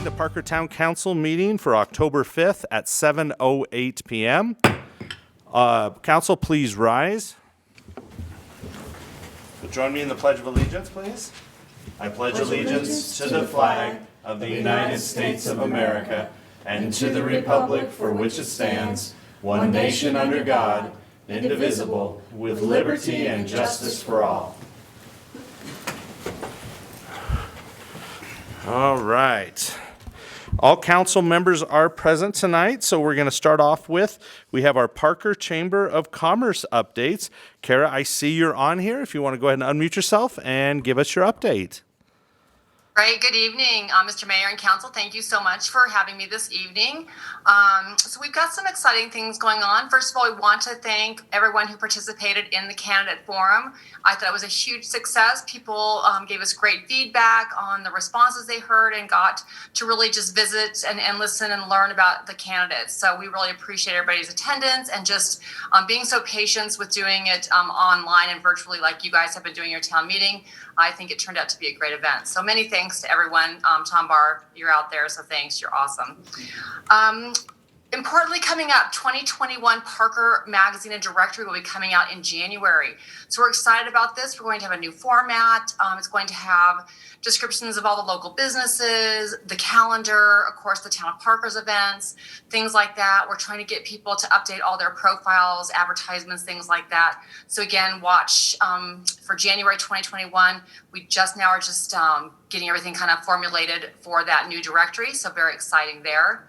the Parker Town Council meeting for October 5th at 7:08 p.m. Council, please rise. Join me in the Pledge of Allegiance, please. I pledge allegiance to the flag of the United States of America and to the republic for which it stands, one nation under God, indivisible, with liberty and justice for all. All right. All council members are present tonight, so we're going to start off with, we have our Parker Chamber of Commerce updates. Kara, I see you're on here. If you want to go ahead and unmute yourself and give us your update. Great. Good evening, Mr. Mayor and Council. Thank you so much for having me this evening. So we've got some exciting things going on. First of all, we want to thank everyone who participated in the candidate forum. I thought it was a huge success. People gave us great feedback on the responses they heard and got to really just visit and listen and learn about the candidates. So we really appreciate everybody's attendance and just being so patient with doing it online and virtually like you guys have been doing your town meeting. I think it turned out to be a great event. So many thanks to everyone. Tom Barr, you're out there, so thanks. You're awesome. Importantly, coming up, 2021 Parker Magazine and Directory will be coming out in January. So we're excited about this. We're going to have a new format. It's going to have descriptions of all the local businesses, the calendar, of course, the Town of Parker's events, things like that. We're trying to get people to update all their profiles, advertisements, things like that. So again, watch for January 2021. We just now are just getting everything kind of formulated for that new directory. So very exciting there.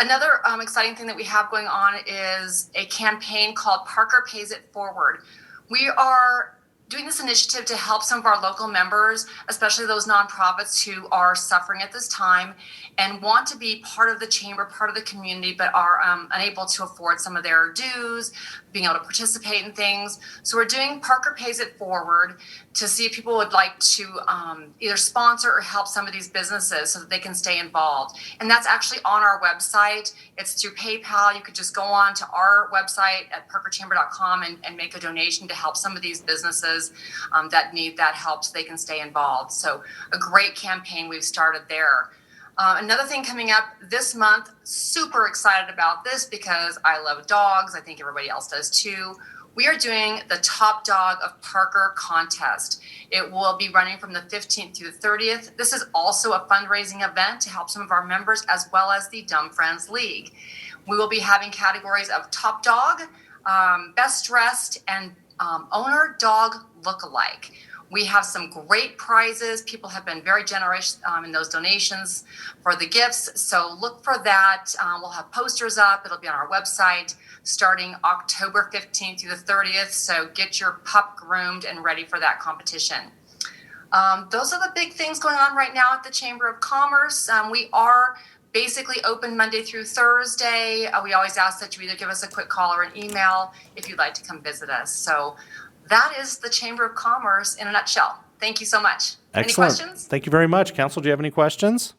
Another exciting thing that we have going on is a campaign called Parker Pays It Forward. We are doing this initiative to help some of our local members, especially those nonprofits who are suffering at this time and want to be part of the chamber, part of the community, but are unable to afford some of their dues, being able to participate in things. So we're doing Parker Pays It Forward to see if people would like to either sponsor or help some of these businesses so that they can stay involved. And that's actually on our website. It's through PayPal. You could just go on to our website at parkerchamber.com and make a donation to help some of these businesses that need that help so they can stay involved. So a great campaign we've started there. Another thing coming up this month, super excited about this because I love dogs. I think everybody else does too. We are doing the Top Dog of Parker contest. It will be running from the 15th through the 30th. This is also a fundraising event to help some of our members as well as the Dumb Friends League. We will be having categories of Top Dog, Best Dressed, and Owner Dog Lookalike. We have some great prizes. People have been very generous in those donations for the gifts. So look for that. We'll have posters up. It'll be on our website starting October 15th through the 30th. So get your pup groomed and ready for that competition. Those are the big things going on right now at the Chamber of Commerce. We are basically open Monday through Thursday. We always ask that you either give us a quick call or an email if you'd like to come visit us. So that is the Chamber of Commerce in a nutshell. Thank you so much. Excellent. Any questions? Thank you very much. Council, do you have any questions?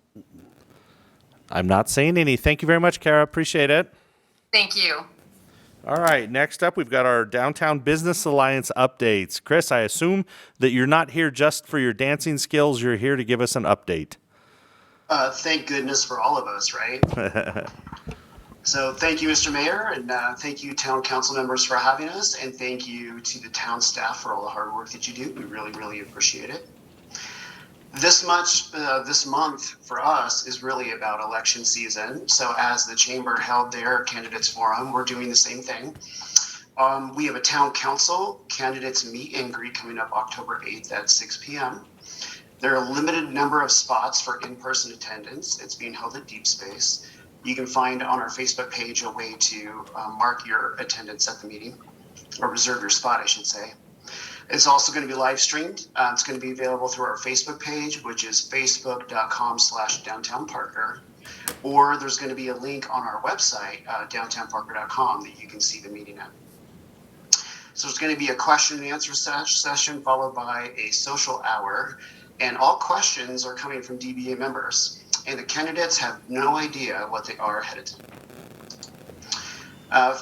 I'm not saying any. Thank you very much, Kara. Appreciate it. Thank you. All right. Next up, we've got our Downtown Business Alliance updates. Chris, I assume that you're not here just for your dancing skills. You're here to give us an update. Thank goodness for all of us, right? So thank you, Mr. Mayor, and thank you, town council members, for having us, and thank you to the town staff for all the hard work that you do. We really, really appreciate it. This month for us is really about election season. So as the chamber held their candidates forum, we're doing the same thing. We have a town council candidates meet and greet coming up October 8th at 6 p.m. There are a limited number of spots for in-person attendance. It's being held at Deep Space. You can find on our Facebook page a way to mark your attendance at the meeting, or reserve your spot, I should say. It's also going to be live streamed. It's going to be available through our Facebook page, which is facebook.com/downtownparker. Or there's going to be a link on our website, downtownparker.com, that you can see the meeting at. So there's going to be a question and answer session followed by a social hour. And all questions are coming from DBA members. And the candidates have no idea what they are ahead of time.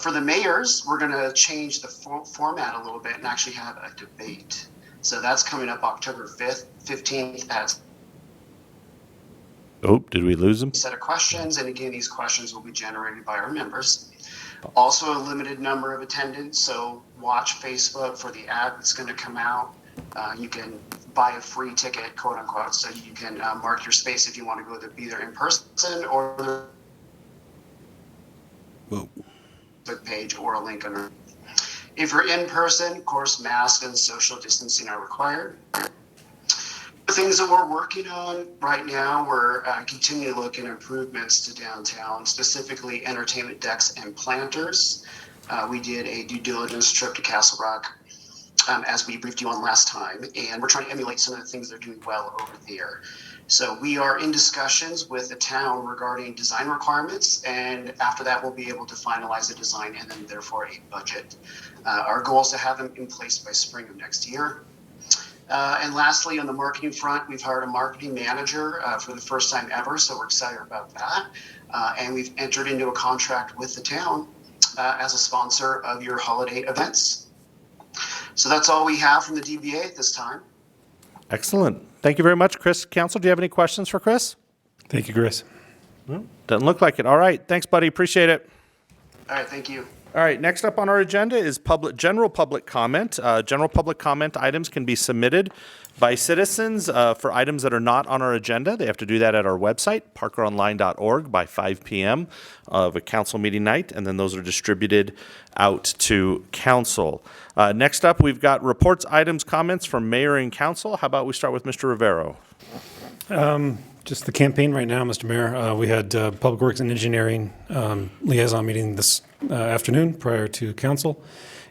For the mayors, we're going to change the format a little bit and actually have a debate. So that's coming up October 5th, 15th at Oh, did we lose him? Set of questions, and again, these questions will be generated by our members. Also, a limited number of attendants, so watch Facebook for the ad that's going to come out. You can buy a free ticket, quote unquote, so you can mark your space if you want to go be there in person or Whoa. the page or a link under. If you're in person, of course, masks and social distancing are required. The things that we're working on right now, we're continuing to look at improvements to downtown, specifically entertainment decks and planters. We did a due diligence trip to Castle Rock, as we briefed you on last time, and we're trying to emulate some of the things they're doing well over there. So we are in discussions with the town regarding design requirements, and after that, we'll be able to finalize a design and then therefore a budget. Our goal is to have them in place by spring of next year. And lastly, on the marketing front, we've hired a marketing manager for the first time ever, so we're excited about that. And we've entered into a contract with the town as a sponsor of your holiday events. So that's all we have from the DBA at this time. Excellent. Thank you very much, Chris. Council, do you have any questions for Chris? Thank you, Chris. Doesn't look like it. All right. Thanks, buddy. Appreciate it. All right, thank you. All right, next up on our agenda is general public comment. General public comment items can be submitted by citizens for items that are not on our agenda. They have to do that at our website, parkeronline.org, by 5 p.m. of a council meeting night, and then those are distributed out to council. Next up, we've got reports, items, comments from mayor and council. How about we start with Mr. Rivero? Just the campaign right now, Mr. Mayor. We had Public Works and Engineering liaison meeting this afternoon prior to council,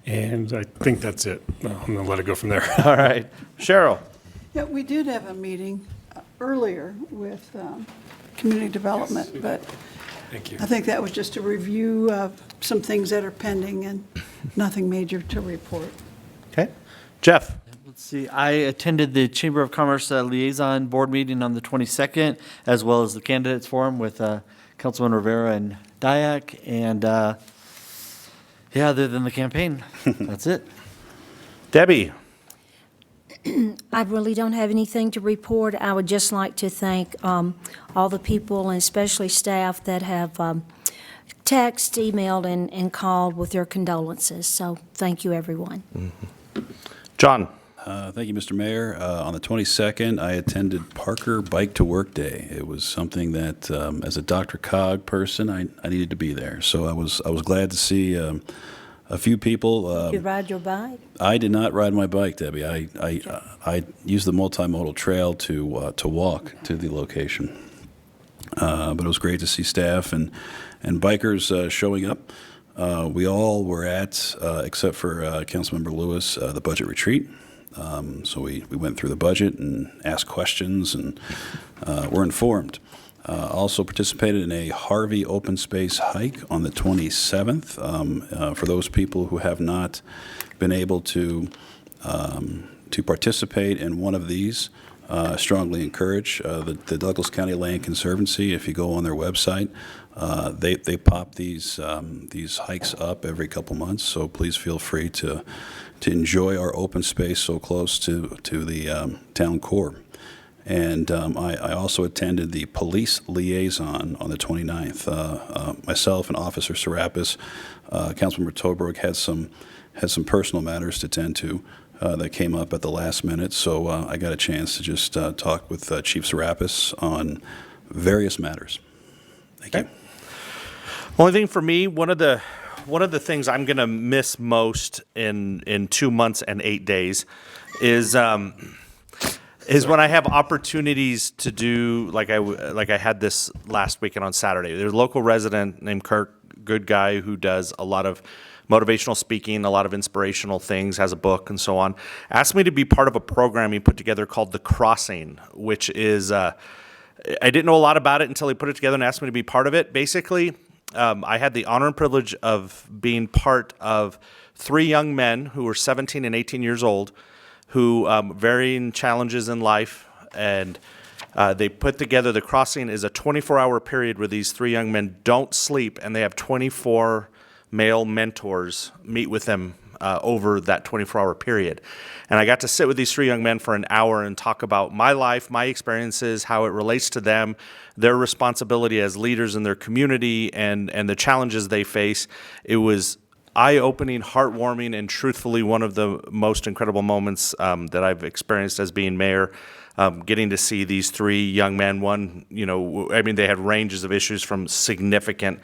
and I think that's it. I'm going to let it go from there. All right. Cheryl? Yeah, we did have a meeting earlier with community development, but Thank you. I think that was just a review of some things that are pending and nothing major to report. Okay. Jeff? Let's see, I attended the Chamber of Commerce Liaison Board meeting on the 22nd, as well as the Candidates Forum with Councilman Rivera and Dyak, and yeah, other than the campaign, that's it. Debbie? I really don't have anything to report. I would just like to thank all the people, and especially staff, that have texted, emailed, and called with their condolences. So thank you, everyone. John? Thank you, Mr. Mayor. On the 22nd, I attended Parker Bike to Work Day. It was something that, as a Dr. Cog person, I needed to be there. So I was glad to see a few people. You ride your bike? I did not ride my bike, Debbie. I used the multimodal trail to walk to the location. But it was great to see staff and bikers showing up. We all were at, except for Councilmember Lewis, the budget retreat. So we went through the budget and asked questions and were informed. Also participated in a Harvey open space hike on the 27th. For those people who have not been able to participate in one of these, strongly encourage the Douglas County Land Conservancy. If you go on their website, they pop these hikes up every couple months. So please feel free to enjoy our open space so close to the town core. And I also attended the police liaison on the 29th. Myself and Officer Serapis, Councilmember Tobruk had some personal matters to tend to that came up at the last minute. So I got a chance to just talk with Chief Serapis on various matters. Thank you. Only thing for me, one of the things I'm going to miss most in 2 months and 8 days is when I have opportunities to do like I had this last weekend on Saturday. There's a local resident named Kirk, good guy who does a lot of motivational speaking, a lot of inspirational things, has a book and so on. Asked me to be part of a program he put together called The Crossing, which is I didn't know a lot about it until he put it together and asked me to be part of it. Basically, I had the honor and privilege of being part of 3 young men who were 17 and 18 years old, who varying challenges in life, and they put together The Crossing is a 24-hour period where these 3 young men don't sleep, and they have 24 male mentors meet with them over that 24-hour period. And I got to sit with these 3 young men for an hour and talk about my life, my experiences, how it relates to them, their responsibility as leaders in their community, and the challenges they face. It was eye-opening, heartwarming, and truthfully one of the most incredible moments that I've experienced as being mayor. Getting to see these 3 young men, one, they had ranges of issues from significant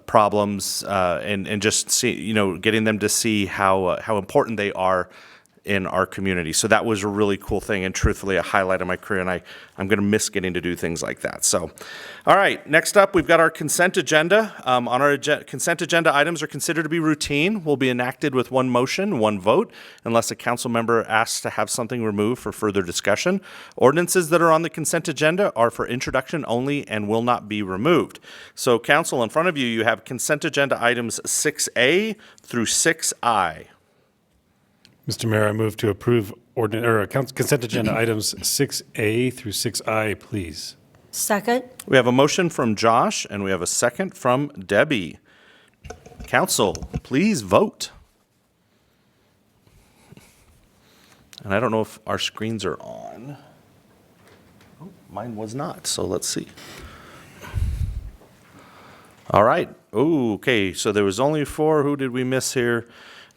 problems, and just getting them to see how important they are in our community. So that was a really cool thing, and truthfully a highlight of my career, and I'm going to miss getting to do things like that. So, all right, next up, we've got our consent agenda. On our consent agenda, items are considered to be routine, will be enacted with one motion, one vote, unless a council member asks to have something removed for further discussion. Ordinances that are on the consent agenda are for introduction only and will not be removed. So, council, in front of you, you have consent agenda items 6A through 6I. Mr. Mayor, I move to approve consent agenda items 6A through 6I, please. Second. We have a motion from Josh, and we have a second from Debbie. Council, please vote. And I don't know if our screens are on. Oh, mine was not, so let's see. All right. Oh, okay, so there was only 4. Who did we miss here?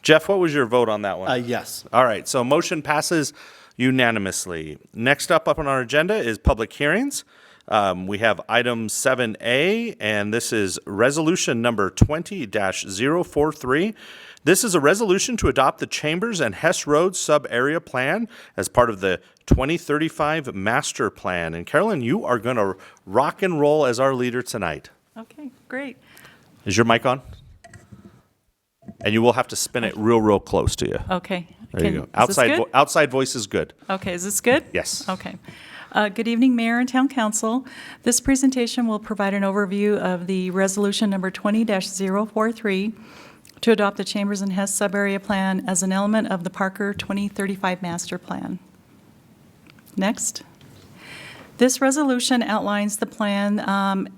Jeff, what was your vote on that one? Yes. All right, so motion passes unanimously. Next up on our agenda is public hearings. We have item 7A, and this is resolution number 20-043. This is a resolution to adopt the Chambers and Hess Road sub-area plan as part of the 2035 master plan. And Carolyn, you are going to rock and roll as our leader tonight. Okay, great. Is your mic on? And you will have to spin it real close to you. Okay. There you go. Is this good? Outside voice is good. Okay, is this good? Yes. Okay. Good evening, Mayor and Town Council. This presentation will provide an overview of the resolution number 20-043 to adopt the Chambers and Hess sub-area plan as an element of the Parker 2035 master plan. Next. This resolution outlines the plan,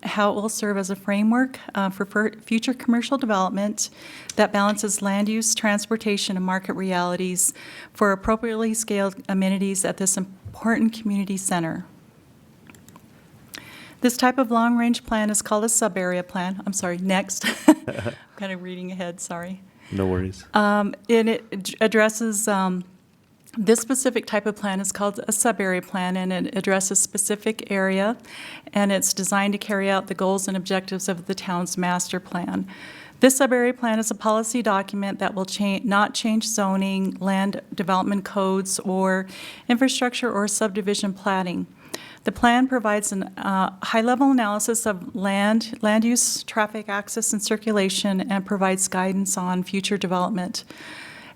how it will serve as a framework for future commercial development that balances land use, transportation, and market realities for appropriately scaled amenities at this important community center. This type of long-range plan is called a sub-area plan. I'm sorry, next. I'm kind of reading ahead, sorry. No worries. And it addresses this specific type of plan is called a sub-area plan, and it addresses specific area, and it's designed to carry out the goals and objectives of the town's master plan. This sub-area plan is a policy document that will not change zoning, land development codes, or infrastructure or subdivision planning. The plan provides a high-level analysis of land use, traffic access, and circulation, and provides guidance on future development.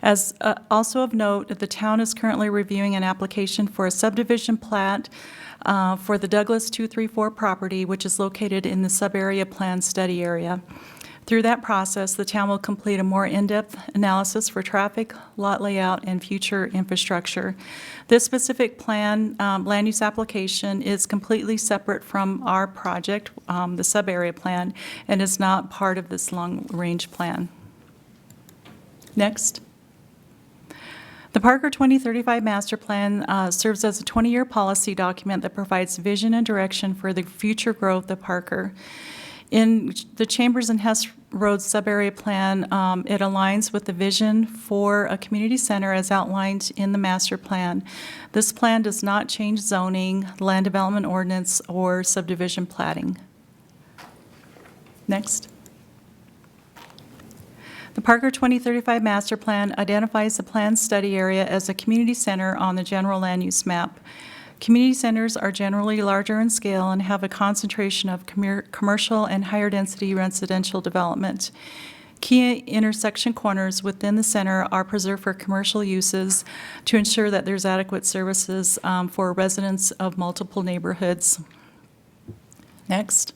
As also of note, the town is currently reviewing an application for a subdivision plat for the Douglas 234 property, which is located in the sub-area plan study area. Through that process, the town will complete a more in-depth analysis for traffic, lot layout, and future infrastructure. This specific plan, land use application, is completely separate from our project, the sub-area plan, and is not part of this long-range plan. Next. The Parker 2035 Master Plan serves as a 20-year policy document that provides vision and direction for the future growth of Parker. In the Chambers and Hess Road sub-area plan, it aligns with the vision for a community center as outlined in the master plan. This plan does not change zoning, land development ordinance, or subdivision plating. Next. The Parker 2035 Master Plan identifies the planned study area as a community center on the general land use map. Community centers are generally larger in scale and have a concentration of commercial and higher density residential development. Key intersection corners within the center are preserved for commercial uses to ensure that there's adequate services for residents of multiple neighborhoods. Next.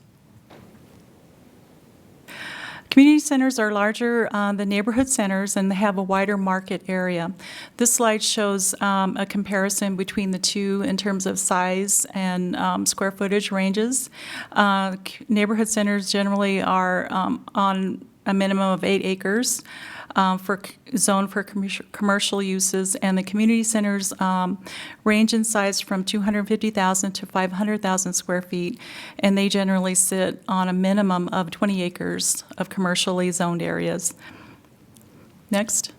Community centers are larger than neighborhood centers, and they have a wider market area. This slide shows a comparison between the two in terms of size and square footage ranges. Neighborhood centers generally are on a minimum of 8 acres. zone for commercial uses, and the community centers range in size from 250,000 to 500,000 square feet, and they generally sit on a minimum of 20 acres of commercially zoned areas. Next.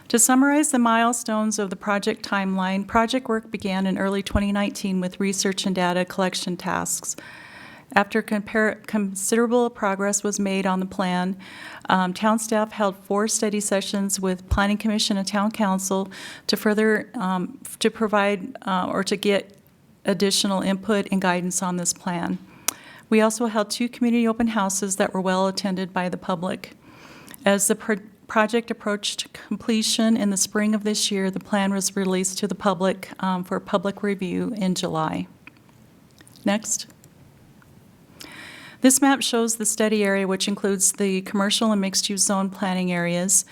To summarize the milestones of the project timeline, project work began in early 2019 with research and data collection tasks. After considerable progress was made on the plan, town staff held 4 study sessions with Planning Commission and Town Council to further, to provide or to get additional input and guidance on this plan. We also held 2 community open houses that were well attended by the public. As the project approached completion in the spring of this year, the plan was released to the public for public review in July. Next. This map shows the study area, which includes the commercial and mixed-use zone planning areas.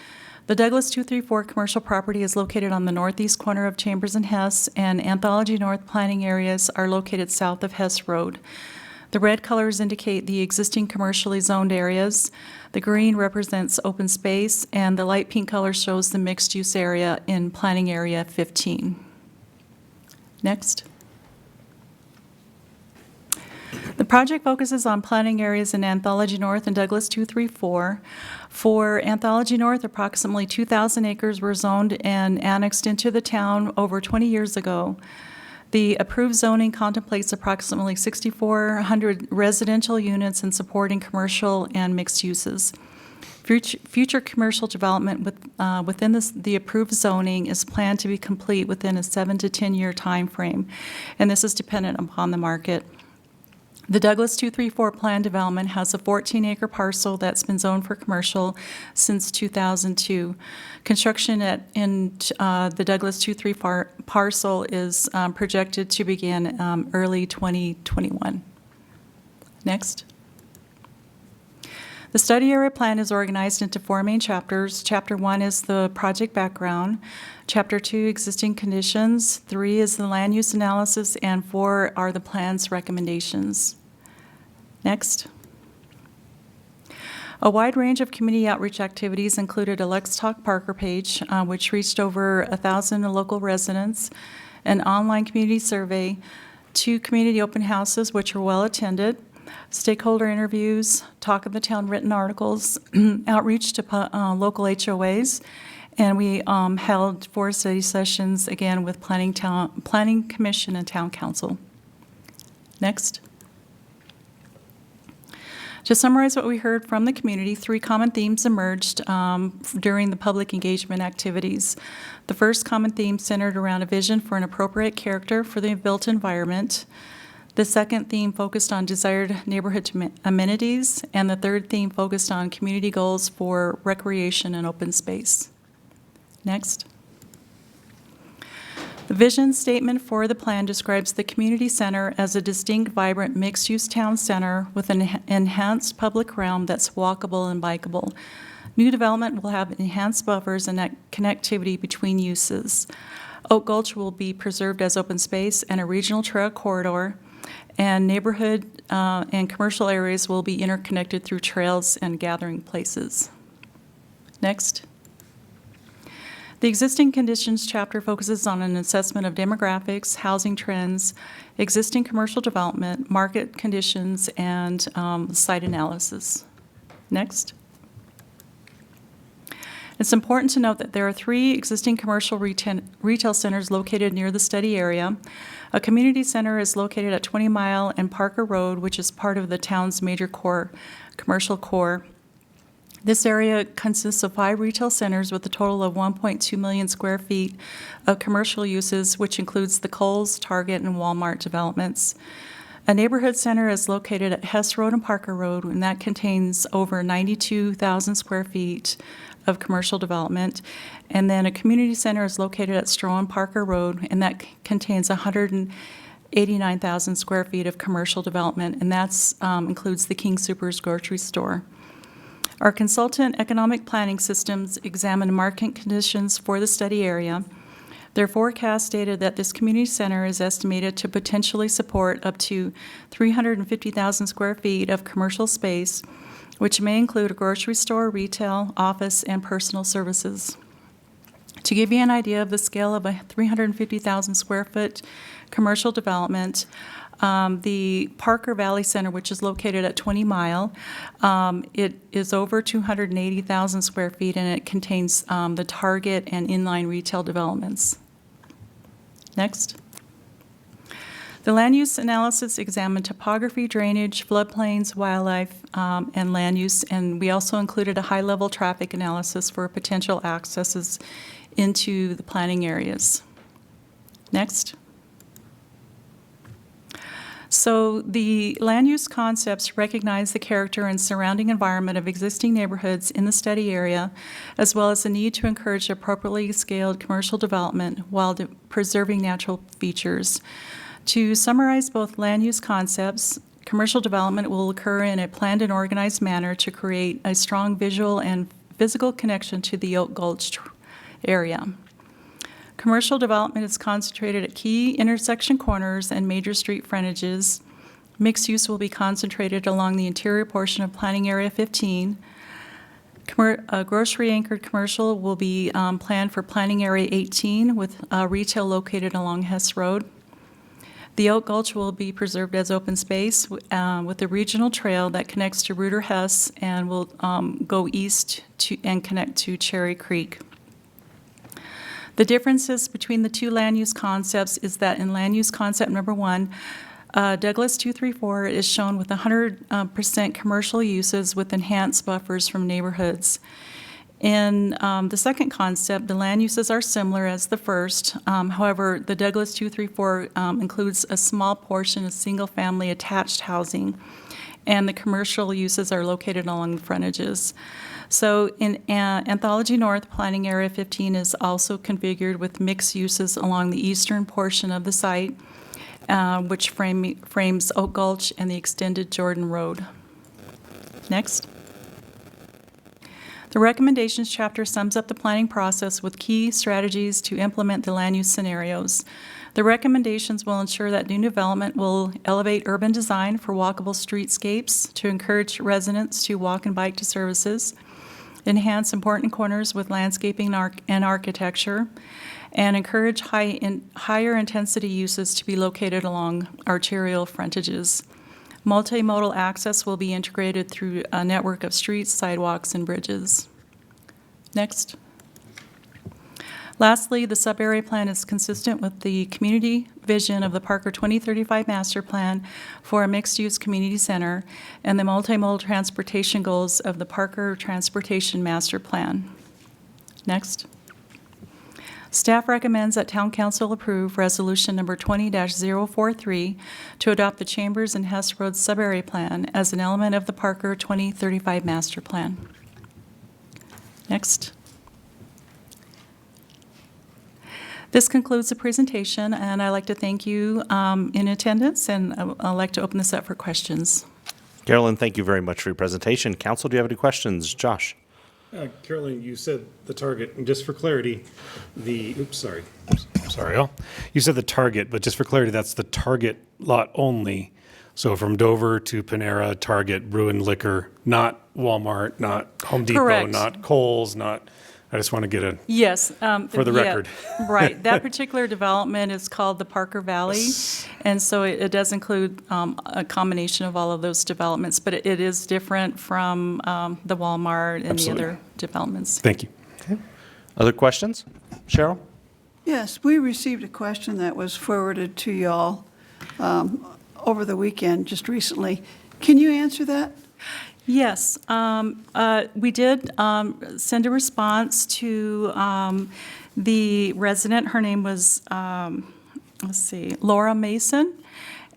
The Douglas 234 commercial property is located on the northeast corner of Chambers and Hess, and Anthology North planning areas are located south of Hess Road. The red colors indicate the existing commercially zoned areas. The green represents open space, and the light pink color shows the mixed-use area in planning area 15. Next. The project focuses on planning areas in Anthology North and Douglas 234. For Anthology North, approximately 2,000 acres were zoned and annexed into the town over 20 years ago. The approved zoning contemplates approximately 6,400 residential units and supporting commercial and mixed uses. Future commercial development within the approved zoning is planned to be complete within a 7 to 10 year time frame, and this is dependent upon the market. The Douglas 234 plan development has a 14-acre parcel that's been zoned for commercial since 2002. Construction in the Douglas 234 parcel is projected to begin early 2021. Next. The study area plan is organized into 4 main chapters. Chapter 1 is the project background. Chapter 2, existing conditions. 3 is the land use analysis, and 4 are the plan's recommendations. Next. A wide range of community outreach activities included a Let's Talk Parker page, which reached over 1,000 local residents, an online community survey, 2 community open houses, which were well attended, stakeholder interviews, talk of the town written articles, outreach to local HOAs, and we held 4 study sessions, again, with Planning Commission and Town Council. Next. To summarize what we heard from the community, 3 common themes emerged during the public engagement activities. The first common theme centered around a vision for an appropriate character for the built environment. The second theme focused on desired neighborhood amenities, and the third theme focused on community goals for recreation and open space. Next. The vision statement for the plan describes the community center as a distinct, vibrant, mixed-use town center with an enhanced public realm that's walkable and bikeable. New development will have enhanced buffers and connectivity between uses. Oak Gulch will be preserved as open space and a regional trail corridor, and neighborhood and commercial areas will be interconnected through trails and gathering places. Next. The existing conditions chapter focuses on an assessment of demographics, housing trends, existing commercial development, market conditions, and site analysis. Next. It's important to note that there are 3 existing commercial retail centers located near the study area. A community center is located at 20 Mile and Parker Road, which is part of the town's major commercial core. This area consists of 5 retail centers with a total of 1.2 million square feet of commercial uses, which includes the Kohl's, Target, and Walmart developments. A neighborhood center is located at Hess Road and Parker Road, and that contains over 92,000 square feet of commercial development. And then a community center is located at Stroh and Parker Road, and that contains 189,000 square feet of commercial development, and that includes the King Soopers grocery store. Our consultant economic planning systems examined market conditions for the study area. Their forecast stated that this community center is estimated to potentially support up to 350,000 square feet of commercial space which may include a grocery store, retail, office, and personal services. To give you an idea of the scale of a 350,000 square foot commercial development, the Parker Valley Center, which is located at 20 Mile, it is over 280,000 square feet, and it contains the Target and inline retail developments. Next. The land use analysis examined topography, drainage, floodplains, wildlife, and land use, and we also included a high-level traffic analysis for potential accesses into the planning areas. Next. So the land use concepts recognize the character and surrounding environment of existing neighborhoods in the study area, as well as the need to encourage appropriately scaled commercial development while preserving natural features. To summarize both land use concepts, commercial development will occur in a planned and organized manner to create a strong visual and physical connection to the Oak Gulch area. Commercial development is concentrated at key intersection corners and major street frontages. Mixed use will be concentrated along the interior portion of Planning Area 15. Grocery-anchored commercial will be planned for Planning Area 18 with retail located along Hess Road. The Oak Gulch will be preserved as open space with a regional trail that connects to Reuter Hess and will go east and connect to Cherry Creek. The differences between the two land use concepts is that in land use concept number 1, Douglas 234 is shown with 100% commercial uses with enhanced buffers from neighborhoods. In the second concept, the land uses are similar as the first. However, the Douglas 234 includes a small portion of single-family attached housing, and the commercial uses are located along the frontages. So in Anthology North, Planning Area 15 is also configured with mixed uses along the eastern portion of the site, which frames Oak Gulch and the extended Jordan Road. Next. The recommendations chapter sums up the planning process with key strategies to implement the land use scenarios. The recommendations will ensure that new development will elevate urban design for walkable streetscapes to encourage residents to walk and bike to services, enhance important corners with landscaping and architecture, and encourage higher intensity uses to be located along arterial frontages. Multimodal access will be integrated through a network of streets, sidewalks, and bridges. Next. Lastly, the sub-area plan is consistent with the community vision of the Parker 2035 Master Plan for a mixed-use community center and the multimodal transportation goals of the Parker Transportation Master Plan. Next. Staff recommends that Town Council approve Resolution Number 20-043 to adopt the Chambers and Hess Road Sub-Area Plan as an element of the Parker 2035 Master Plan. Next. This concludes the presentation, and I'd like to thank you in attendance, and I'd like to open this up for questions. Carolyn, thank you very much for your presentation. Council, do you have any questions? Josh? Carolyn, you said the target, and just for clarity, you said the target, but just for clarity, that's the Target lot only. So from Dover to Panera, Target, Bruin Liquor, not Walmart, not Home Depot, Correct. not Kohl's, I just want to get a, Yes. for the record. Right. That particular development is called the Parker Valley, and so it does include a combination of all of those developments, but it is different from the Walmart and Absolutely. the other developments. Thank you. Other questions? Cheryl? Yes, we received a question that was forwarded to y'all over the weekend, just recently. Can you answer that? Yes, we did send a response to the resident. Her name was, Laura Mason.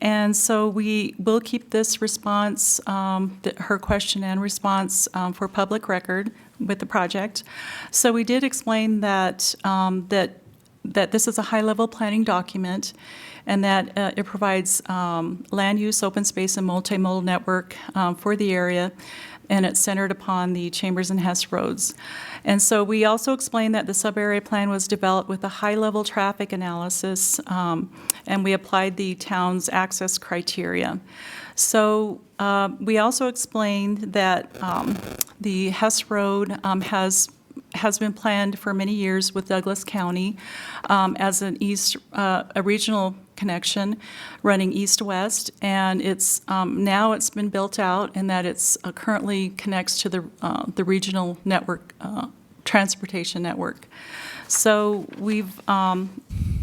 And so we will keep this response, her question and response for public record with the project. So we did explain that, that this is a high-level planning document and that it provides land use, open space, and multimodal network for the area. and it's centered upon the Chambers and Hess roads. And so we also explained that the sub-area plan was developed with a high-level traffic analysis, and we applied the town's access criteria. So we also explained that the Hess Road has been planned for many years with Douglas County as a regional connection running east-west, and it's now it's been built out, and that it's currently connects to the regional network, transportation network. So we've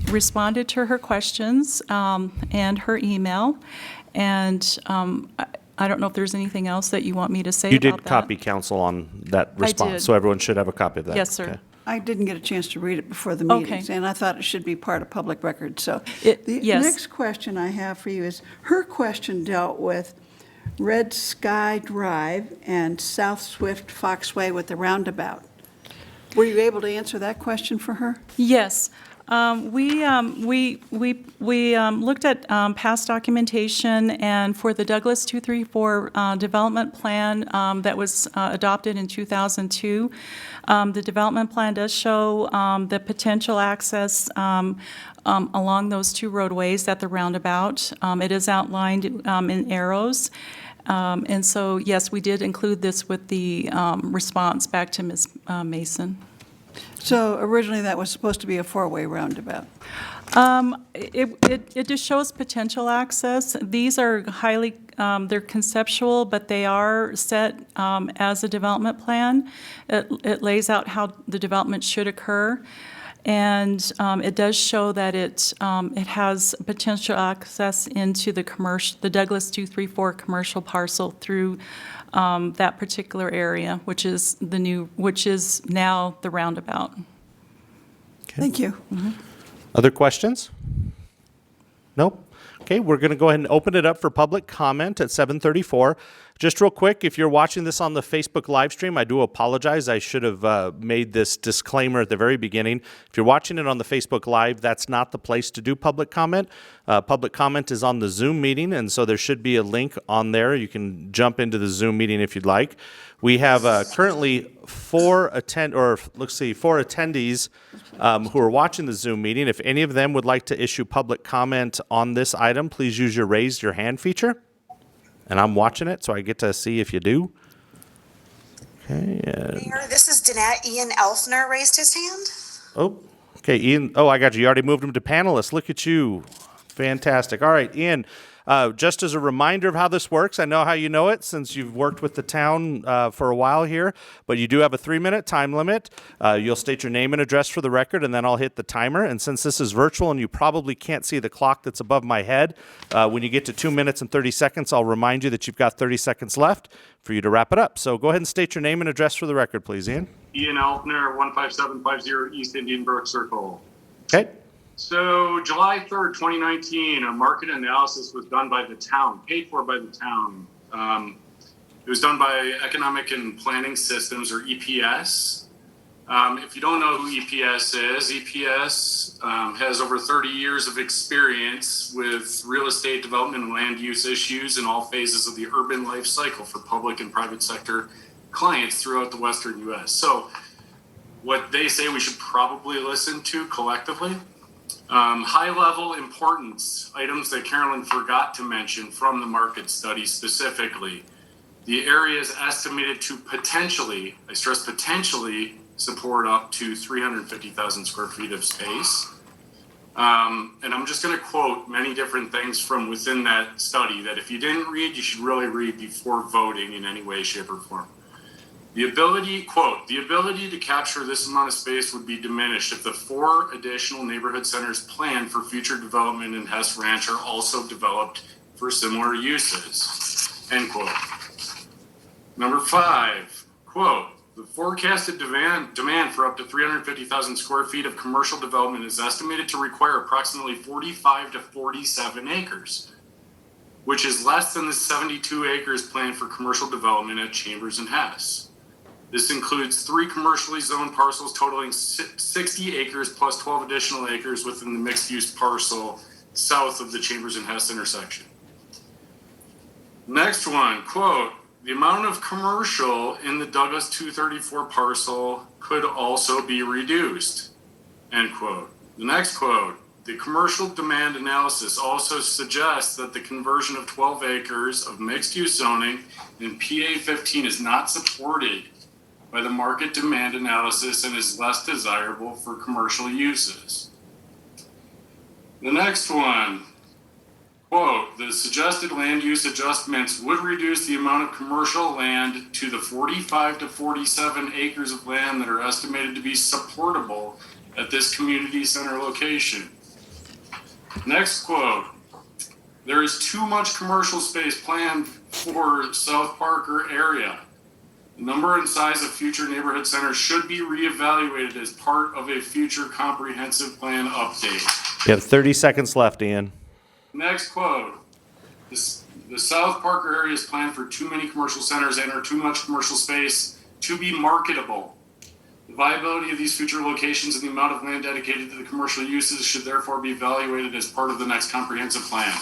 responded to her questions and her email, and I don't know if there's anything else that you want me to say You about did that. copy council on that response, did. so everyone should have a copy of that. Yes, sir. Okay. I didn't get a chance to read it before the Okay. meetings, and I thought it should be part of public record, so. The yes. next question I have for you is, her question dealt with Red Sky Drive and South Swift Foxway with the roundabout. Were you able to answer that question for her? Yes. We looked at past documentation, and for the Douglas 234 development plan that was adopted in 2002, the development plan does show the potential access along those two roadways at the roundabout. It is outlined in arrows. And so, yes, we did include this with the response back to Ms. Mason. So originally, that was supposed to be a four-way roundabout. It just shows potential access. These are highly, they're conceptual, but they are set as a development plan. It lays out how the development should occur. And it does show that it has potential access into the Douglas 234 commercial parcel through that particular area, which is now the roundabout. Thank you. Other questions? Nope. Okay, we're going to go ahead and open it up for public comment at 7:34. Just real quick, if you're watching this on the Facebook live stream, I do apologize. I should have made this disclaimer at the very beginning. If you're watching it on the Facebook live, that's not the place to do public comment. Public comment is on the Zoom meeting, and so there should be a link on there. You can jump into the Zoom meeting if you'd like. We have currently four attendees who are watching the Zoom meeting. If any of them would like to issue public comment on this item, please use your raise your hand feature. And I'm watching it, so I get to see if you do. Okay. Mayor, this is Danette. Ian Elfner raised his hand. Oh, okay, Ian. Oh, I got you. You already moved him to panelist. Look at you. Fantastic. All right, Ian. Just as a reminder of how this works, I know how you know it since you've worked with the town for a while here, but you do have a 3-minute time limit. You'll state your name and address for the record, and then I'll hit the timer. And since this is virtual and you probably can't see the clock that's above my head, when you get to 2 minutes and 30 seconds, I'll remind you that you've got 30 seconds left for you to wrap it up. So go ahead and state your name and address for the record, please, Ian. Ian Elfner, 15750 East Indian Brook Circle. Okay. So July 3rd, 2019, a market analysis was done by the town, paid for by the town. It was done by Economic and Planning Systems, or EPS. If you don't know who EPS is, EPS has over 30 years of experience with real estate development and land use issues in all phases of the urban life cycle for public and private sector clients throughout the Western U.S. So what they say we should probably listen to collectively. High-level importance, items that Carolyn forgot to mention from the market study specifically. The area is estimated to potentially, I stress potentially, support up to 350,000 square feet of space. And I'm just going to quote many different things from within that study that if you didn't read, you should really read before voting in any way, shape, or form. The ability, quote, the ability to capture this amount of space would be diminished if the 4 additional neighborhood centers planned for future development in Hess Ranch are also developed for similar uses, end quote. Number 5, quote, the forecasted demand for up to 350,000 square feet of commercial development is estimated to require approximately 45 to 47 acres, which is less than the 72 acres planned for commercial development at Chambers and Hess. This includes 3 commercially zoned parcels totaling 60 acres plus 12 additional acres within the mixed-use parcel south of the Chambers and Hess intersection. Next one, quote, the amount of commercial in the Douglas 234 parcel could also be reduced, end quote. The next quote, the commercial demand analysis also suggests that the conversion of 12 acres of mixed-use zoning in PA 15 is not supported by the market demand analysis and is less desirable for commercial uses. The next one, quote, the suggested land use adjustments would reduce the amount of commercial land to the 45 to 47 acres of land that are estimated to be supportable at this community center location. Next quote, there is too much commercial space planned for South Parker area. The number and size of future neighborhood centers should be reevaluated as part of a future comprehensive plan update. You have 30 seconds left, Ian. Next quote, the South Parker area is planned for too many commercial centers and or too much commercial space to be marketable. The viability of these future locations and the amount of land dedicated to the commercial uses should therefore be evaluated as part of the next comprehensive plan.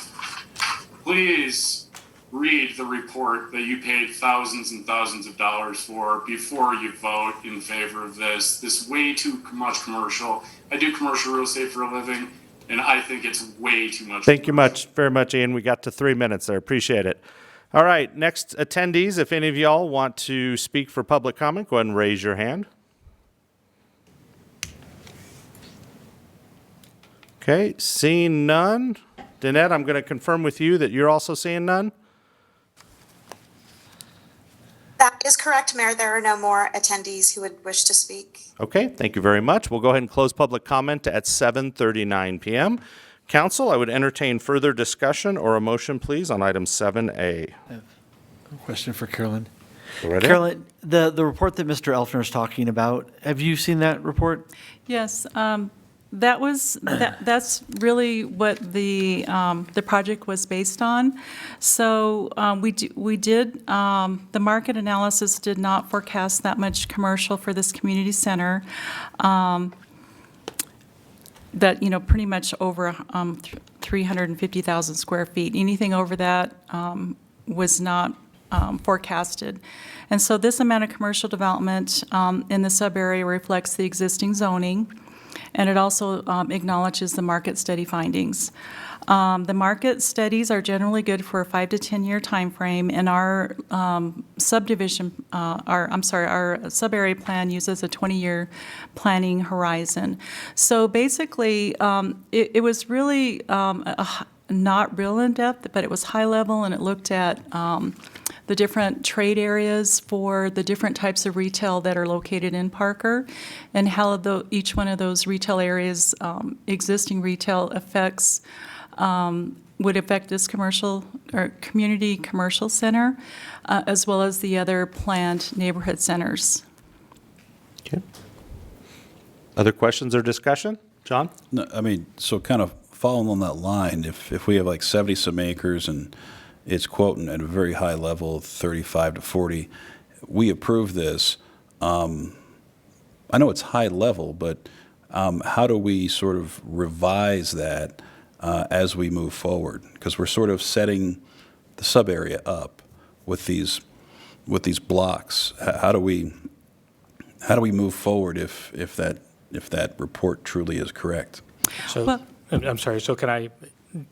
Please read the report that you paid thousands and thousands of dollars for before you vote in favor of this. This way too much commercial. I do commercial real estate for a living, and I think it's way too much. Thank you very much, Ian. We got to 3 minutes there. Appreciate it. All right, next attendees, if any of y'all want to speak for public comment, go ahead and raise your hand. Okay, seeing none. Danette, I'm going to confirm with you that you're also seeing none. That is correct, Mayor. There are no more attendees who would wish to speak. Okay, thank you very much. We'll go ahead and close public comment at 7:39 p.m. Council, I would entertain further discussion or a motion, please, on item 7A. I have a question for Carolyn. Go right ahead. Carolyn, the report that Mr. Elfner is talking about, have you seen that report? Yes, that's really what the project was based on. So we did the market analysis did not forecast that much commercial for this community center. That pretty much over 350,000 square feet. Anything over that was not forecasted. And so this amount of commercial development in the sub-area reflects the existing zoning, and it also acknowledges the market study findings. The market studies are generally good for a 5 to 10 year time frame, and our our sub-area plan uses a 20-year planning horizon. So basically, it was really not real in depth, but it was high level, and it looked at the different trade areas for the different types of retail that are located in Parker, and how each one of those retail areas, existing retail would affect this commercial or community commercial center, as well as the other planned neighborhood centers. Okay. Other questions or discussion? John? No, I mean, so kind of following on that line, if we have like 70 some acres and it's quoting at a very high level, 35 to 40, we approve this. I know it's high level, but how do we sort of revise that as we move forward? Because we're sort of setting the sub area up with these blocks. How do we move forward if that report truly is correct? So, I'm sorry, so can I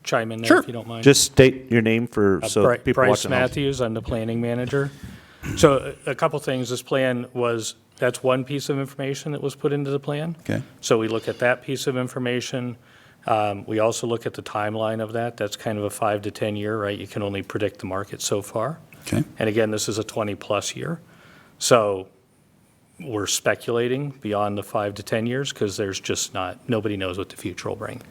chime in there Sure. if you don't mind? Just state your name for so people Bryce watching. Matthews, I'm the planning manager. So a couple things, this plan that's one piece of information that was put into the plan. Okay. So we look at that piece of information. We also look at the timeline of that. That's kind of a 5 to 10 year, right? You can only predict the market so far. Okay. And again, this is a 20-plus year. So we're speculating beyond the 5 to 10 years because there's just nobody knows what the future will bring.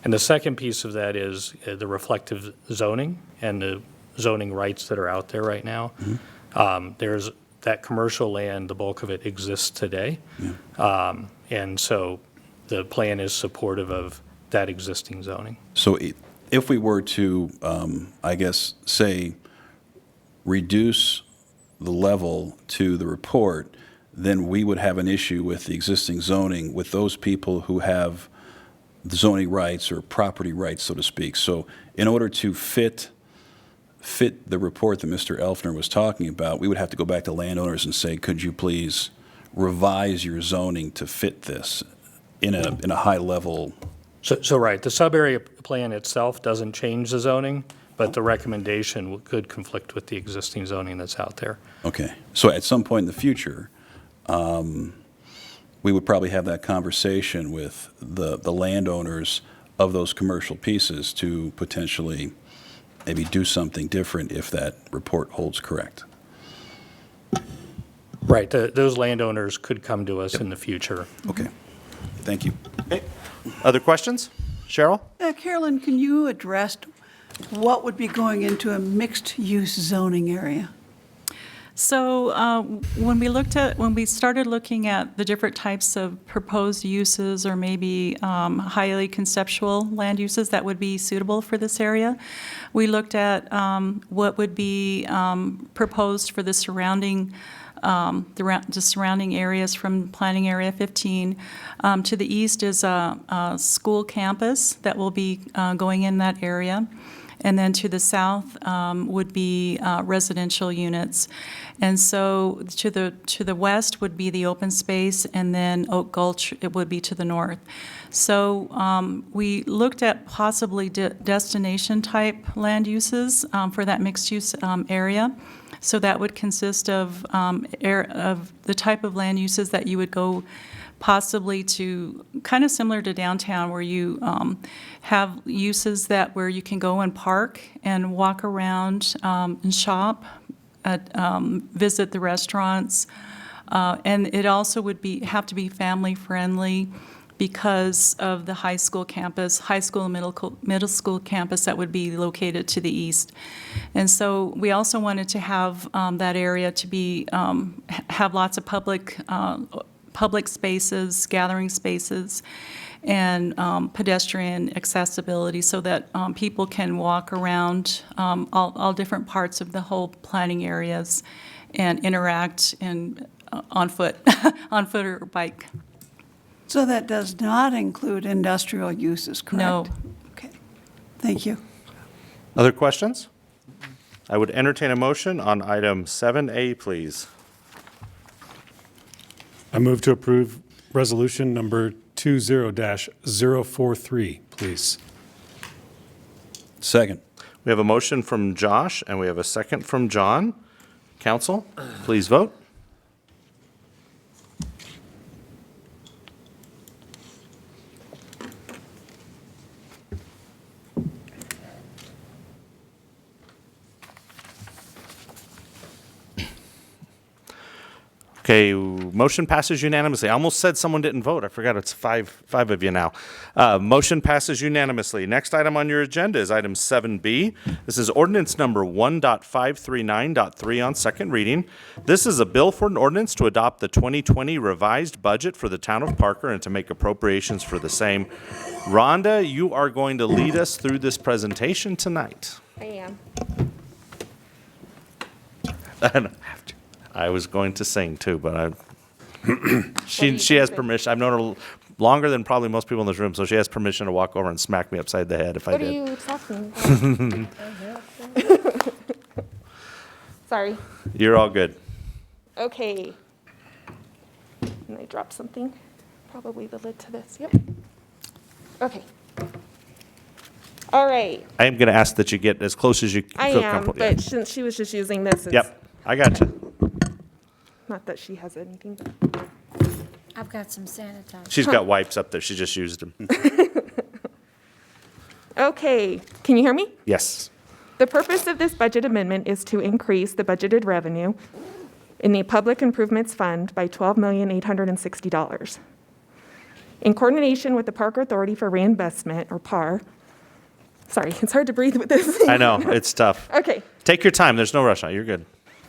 And the second piece of that is the reflective zoning and the zoning rights that are out there right now. Mm-hmm. There's that commercial land, the bulk of it exists today. Yeah. And so the plan is supportive of that existing zoning. So if we were to, I guess, say, reduce the level to the report, then we would have an issue with the existing zoning with those people who have the zoning rights or property rights, so to speak. So in order to fit fit the report that Mr. Elfner was talking about, we would have to go back to landowners and say, could you please revise your zoning to fit this in a high level? So right, the sub-area plan itself doesn't change the zoning, but the recommendation could conflict with the existing zoning that's out there. Okay, so at some point in the future, we would probably have that conversation with the landowners of those commercial pieces to potentially maybe do something different if that report holds correct. Right, those landowners could come to us in the future. Okay, thank you. Okay. Other questions? Cheryl? Carolyn, can you address what would be going into a mixed-use zoning area? So when we started looking at the different types of proposed uses or maybe highly conceptual land uses that would be suitable for this area, we looked at what would be proposed for the surrounding areas from Planning Area 15. To the east is a school campus that will be going in that area. And then to the south would be residential units. And so to the west would be the open space, and then Oak Gulch, it would be to the north. So we looked at possibly destination-type land uses for that mixed-use area. So that would consist of the type of land uses that you would go possibly to, kind of similar to downtown, where you have uses where you can go and park and walk around and shop, visit the restaurants. And it also would have to be family-friendly because of the high school campus, high school and middle school campus that would be located to the east. And so we also wanted to have that area to be, have lots of public spaces, gathering spaces, and pedestrian accessibility so that people can walk around all different parts of the whole planning areas and interact on foot, on foot or bike. So that does not include industrial uses, correct? No. Okay, thank you. Other questions? I would entertain a motion on item 7A, please. I move to approve resolution number 20-043, please. Second. We have a motion from Josh, and we have a second from John. Council, please vote. Okay, motion passes unanimously. I almost said someone didn't vote. I forgot it's five of you now. Motion passes unanimously. Next item on your agenda is item 7B. This is ordinance number 1.539.3 on second reading. This is a bill for an ordinance to adopt the 2020 revised budget for the town of Parker and to make appropriations for the same. Rhonda, you are going to lead us through this presentation tonight. I am. I don't have to. I was going to sing too, but she has permission. I've known her longer than probably most people in this room, so she has permission to walk over and smack me upside the head if I did. What are you talking about? Sorry. You're all good. Okay. And I dropped something. Probably the lid to this. Yep. Okay. All right. I am going to ask that you get as close as you I feel am, comfortable. but since she was just using this, it's Yep, I got you. not that she has anything. I've got some sanitizer. She's got wipes up there. She just used them. Okay. Can you hear me? Yes. The purpose of this budget amendment is to increase the budgeted revenue in the Public Improvements Fund by $12,860. In coordination with the Parker Authority for Reinvestment, or PAR, sorry, it's hard to breathe with this. I know, it's tough. Okay. Take your time. There's no rush on it. You're good.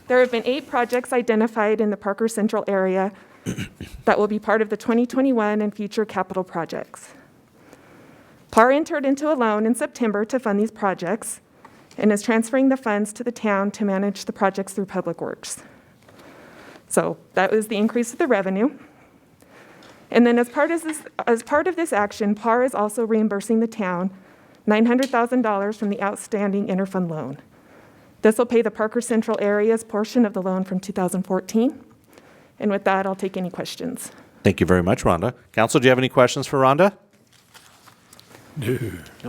There have been 8 projects identified in the Parker Central area that will be part of the 2021 and future capital projects. PAR entered into a loan in September to fund these projects and is transferring the funds to the town to manage the projects through Public Works. So that was the increase of the revenue. And then as part of this action, PAR is also reimbursing the town $900,000 from the outstanding interfund loan. This will pay the Parker Central area's portion of the loan from 2014. And with that, I'll take any questions. Thank you very much, Rhonda. Council, do you have any questions for Rhonda? No.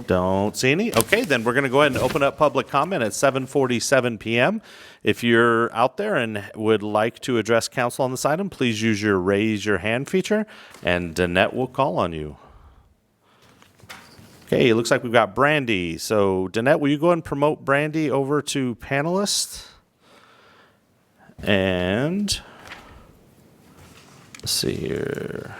Don't see any. Okay, then we're going to go ahead and open up public comment at 7:47 p.m. If you're out there and would like to address council on this item, please use your raise your hand feature, and Danette will call on you. Okay, it looks like we've got Brandy. So, Danette, will you go ahead and promote Brandy over to panelist? And let's see here.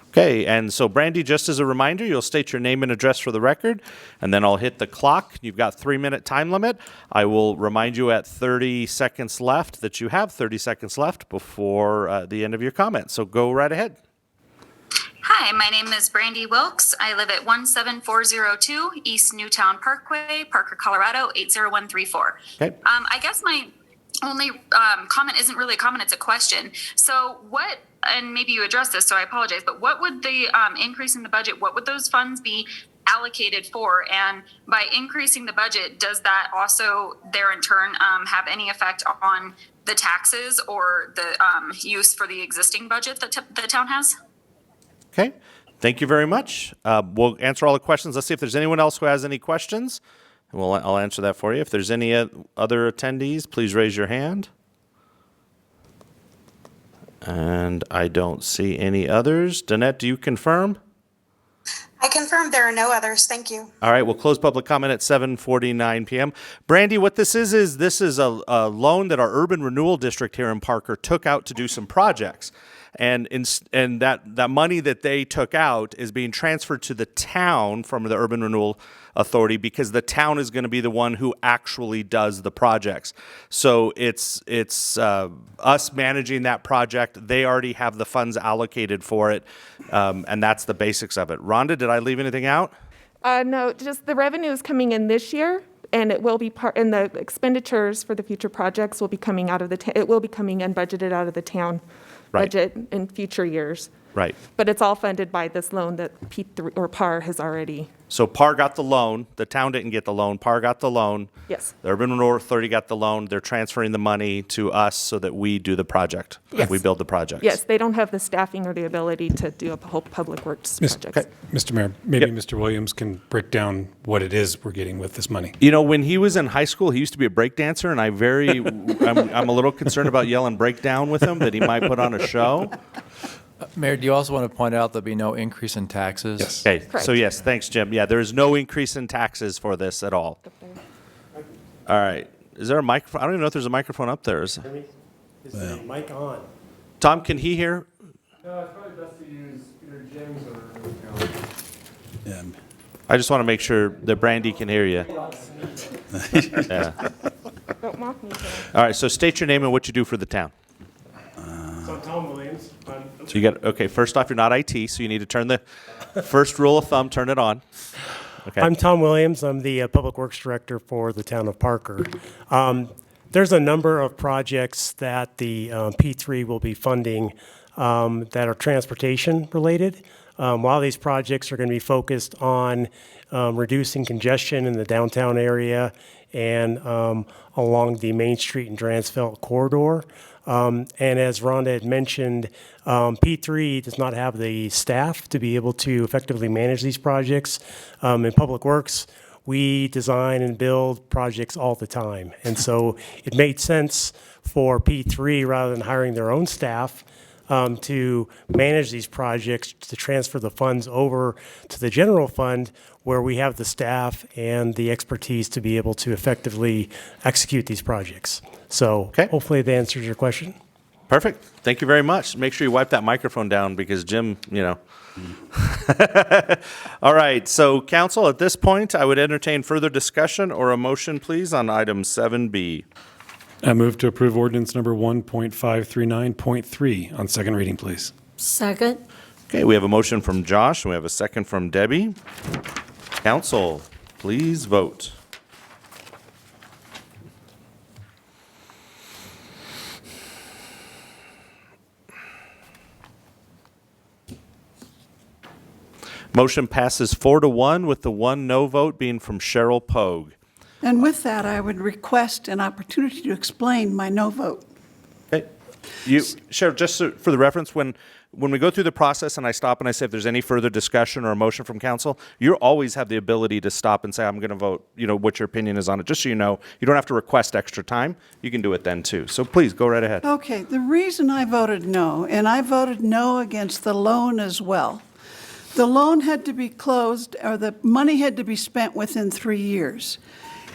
Okay, and so Brandy, just as a reminder, you'll state your name and address for the record, and then I'll hit the clock. You've got 3-minute time limit. I will remind you at 30 seconds left that you have 30 seconds left before the end of your comment. So go right ahead. Hi, my name is Brandy Wilkes. I live at 17402 East Newtown Parkway, Parker, Colorado, 80134. Okay. I guess my only comment isn't really a comment, it's a question. So what, and maybe you addressed this, so I apologize, but what would the increase in the budget, what would those funds be allocated for? And by increasing the budget, does that also there in turn have any effect on the taxes or the use for the existing budget that the town has? Okay, thank you very much. We'll answer all the questions. Let's see if there's anyone else who has any questions. And I'll answer that for you. If there's any other attendees, please raise your hand. And I don't see any others. Danette, do you confirm? I confirm there are no others. Thank you. All right, we'll close public comment at 7:49 p.m. Brandy, what this is a loan that our urban renewal district here in Parker took out to do some projects. And that money that they took out is being transferred to the town from the Urban Renewal Authority because the town is going to be the one who actually does the projects. So it's us managing that project. They already have the funds allocated for it, and that's the basics of it. Rhonda, did I leave anything out? No, just the revenue is coming in this year, and it will be part, and the expenditures for the future projects will be coming out of it will be coming in budgeted out of the town budget in future years. Right. But it's all funded by this loan that P3 or PAR has already. So PAR got the loan. The town didn't get the loan. PAR got the loan. Yes. The Urban Renewal Authority got the loan. They're transferring the money to us so that we do the project. Yes. We build the projects. Yes, they don't have the staffing or the ability to do a whole public works projects. Okay. Mr. Mayor, maybe Mr. Williams can break down what it is we're getting with this money. You know, when he was in high school, he used to be a break dancer, and I'm a little concerned about yelling breakdown with him, that he might put on a show. Mayor, do you also want to point out there'll be no increase in taxes? Yes. Okay, Correct. so yes, thanks, Jim. Yeah, there is no increase in taxes for this at all. All right. Is there a microphone? I don't even know if there's a microphone up there. Is the mic on? Tom, can he hear? No, it's probably best to use either Jim's or Yeah. I just want to make sure that Brandy can hear you. Yeah. Don't mock me, Tim. All right, so state your name and what you do for the town. So Tom Williams. So you got, okay, first off, you're not IT, so you need to turn the first rule of thumb, turn it on. Okay. I'm Tom Williams. I'm the Public Works Director for the town of Parker. There's a number of projects that the P3 will be funding that are transportation related. While these projects are going to be focused on reducing congestion in the downtown area and along the Main Street and Dransfeld corridor. And as Rhonda had mentioned, P3 does not have the staff to be able to effectively manage these projects. In Public Works, we design and build projects all the time. And so it made sense for P3, rather than hiring their own staff, to manage these projects, to transfer the funds over to the general fund where we have the staff and the expertise to be able to effectively execute these projects. So hopefully that answers your question. Perfect. Thank you very much. Make sure you wipe that microphone down because Jim, All right. So council, at this point, I would entertain further discussion or a motion, please, on item 7B. I move to approve ordinance number 1.539.3 on second reading, please. Second. Okay, we have a motion from Josh and we have a second from Debbie. Council, please vote. Motion passes 4-1 with the one no vote being from Cheryl Pogue. And with that, I would request an opportunity to explain my no vote. Okay. Cheryl, just for the reference, when we go through the process and I stop and I say if there's any further discussion or a motion from council, you always have the ability to stop and say, I'm going to vote, what your opinion is on it, just so you know. You don't have to request extra time. You can do it then too. So please go right ahead. Okay, the reason I voted no, and I voted no against the loan as well. The loan had to be closed, or the money had to be spent within 3 years.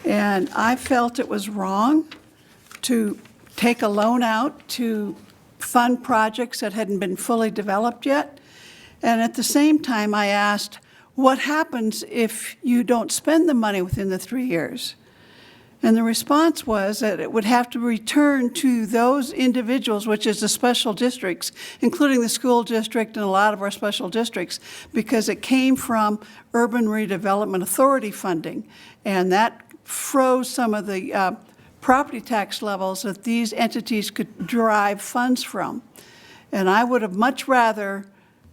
And I felt it was wrong to take a loan out to fund projects that hadn't been fully developed yet. And at the same time, I asked, what happens if you don't spend the money within the 3 years? And the response was that it would have to return to those individuals, which is the special districts, including the school district and a lot of our special districts, because it came from Urban Redevelopment Authority funding. And that froze some of the property tax levels that these entities could derive funds from. And I would have much rather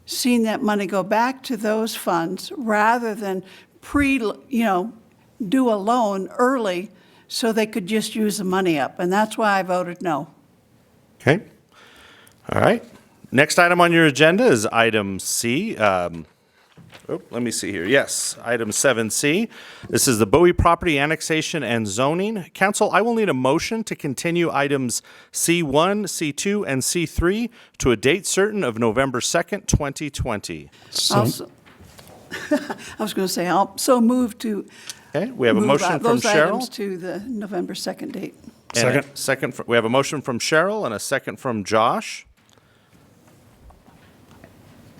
seen that money go back to those funds rather than do a loan early so they could just use the money up. And that's why I voted no. Okay. All right. Next item on your agenda is item C. Let me see here. Yes, item 7C. This is the Bowie property annexation and zoning. Council, I will need a motion to continue items C1, C2, and C3 to a date certain of November 2nd, 2020. I was going to say, I'll so move to Okay, we have a motion from those items Cheryl. to the November 2nd date. Second. We have a motion from Cheryl and a second from Josh.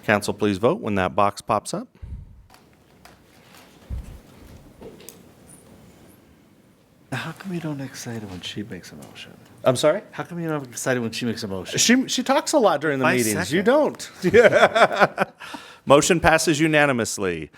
Council, please vote when that box pops up. How come you don't get excited when she makes a motion? I'm sorry? How come you don't get excited when she makes a motion? She talks a lot during the 5 meetings. seconds. You don't. Motion passes unanimously.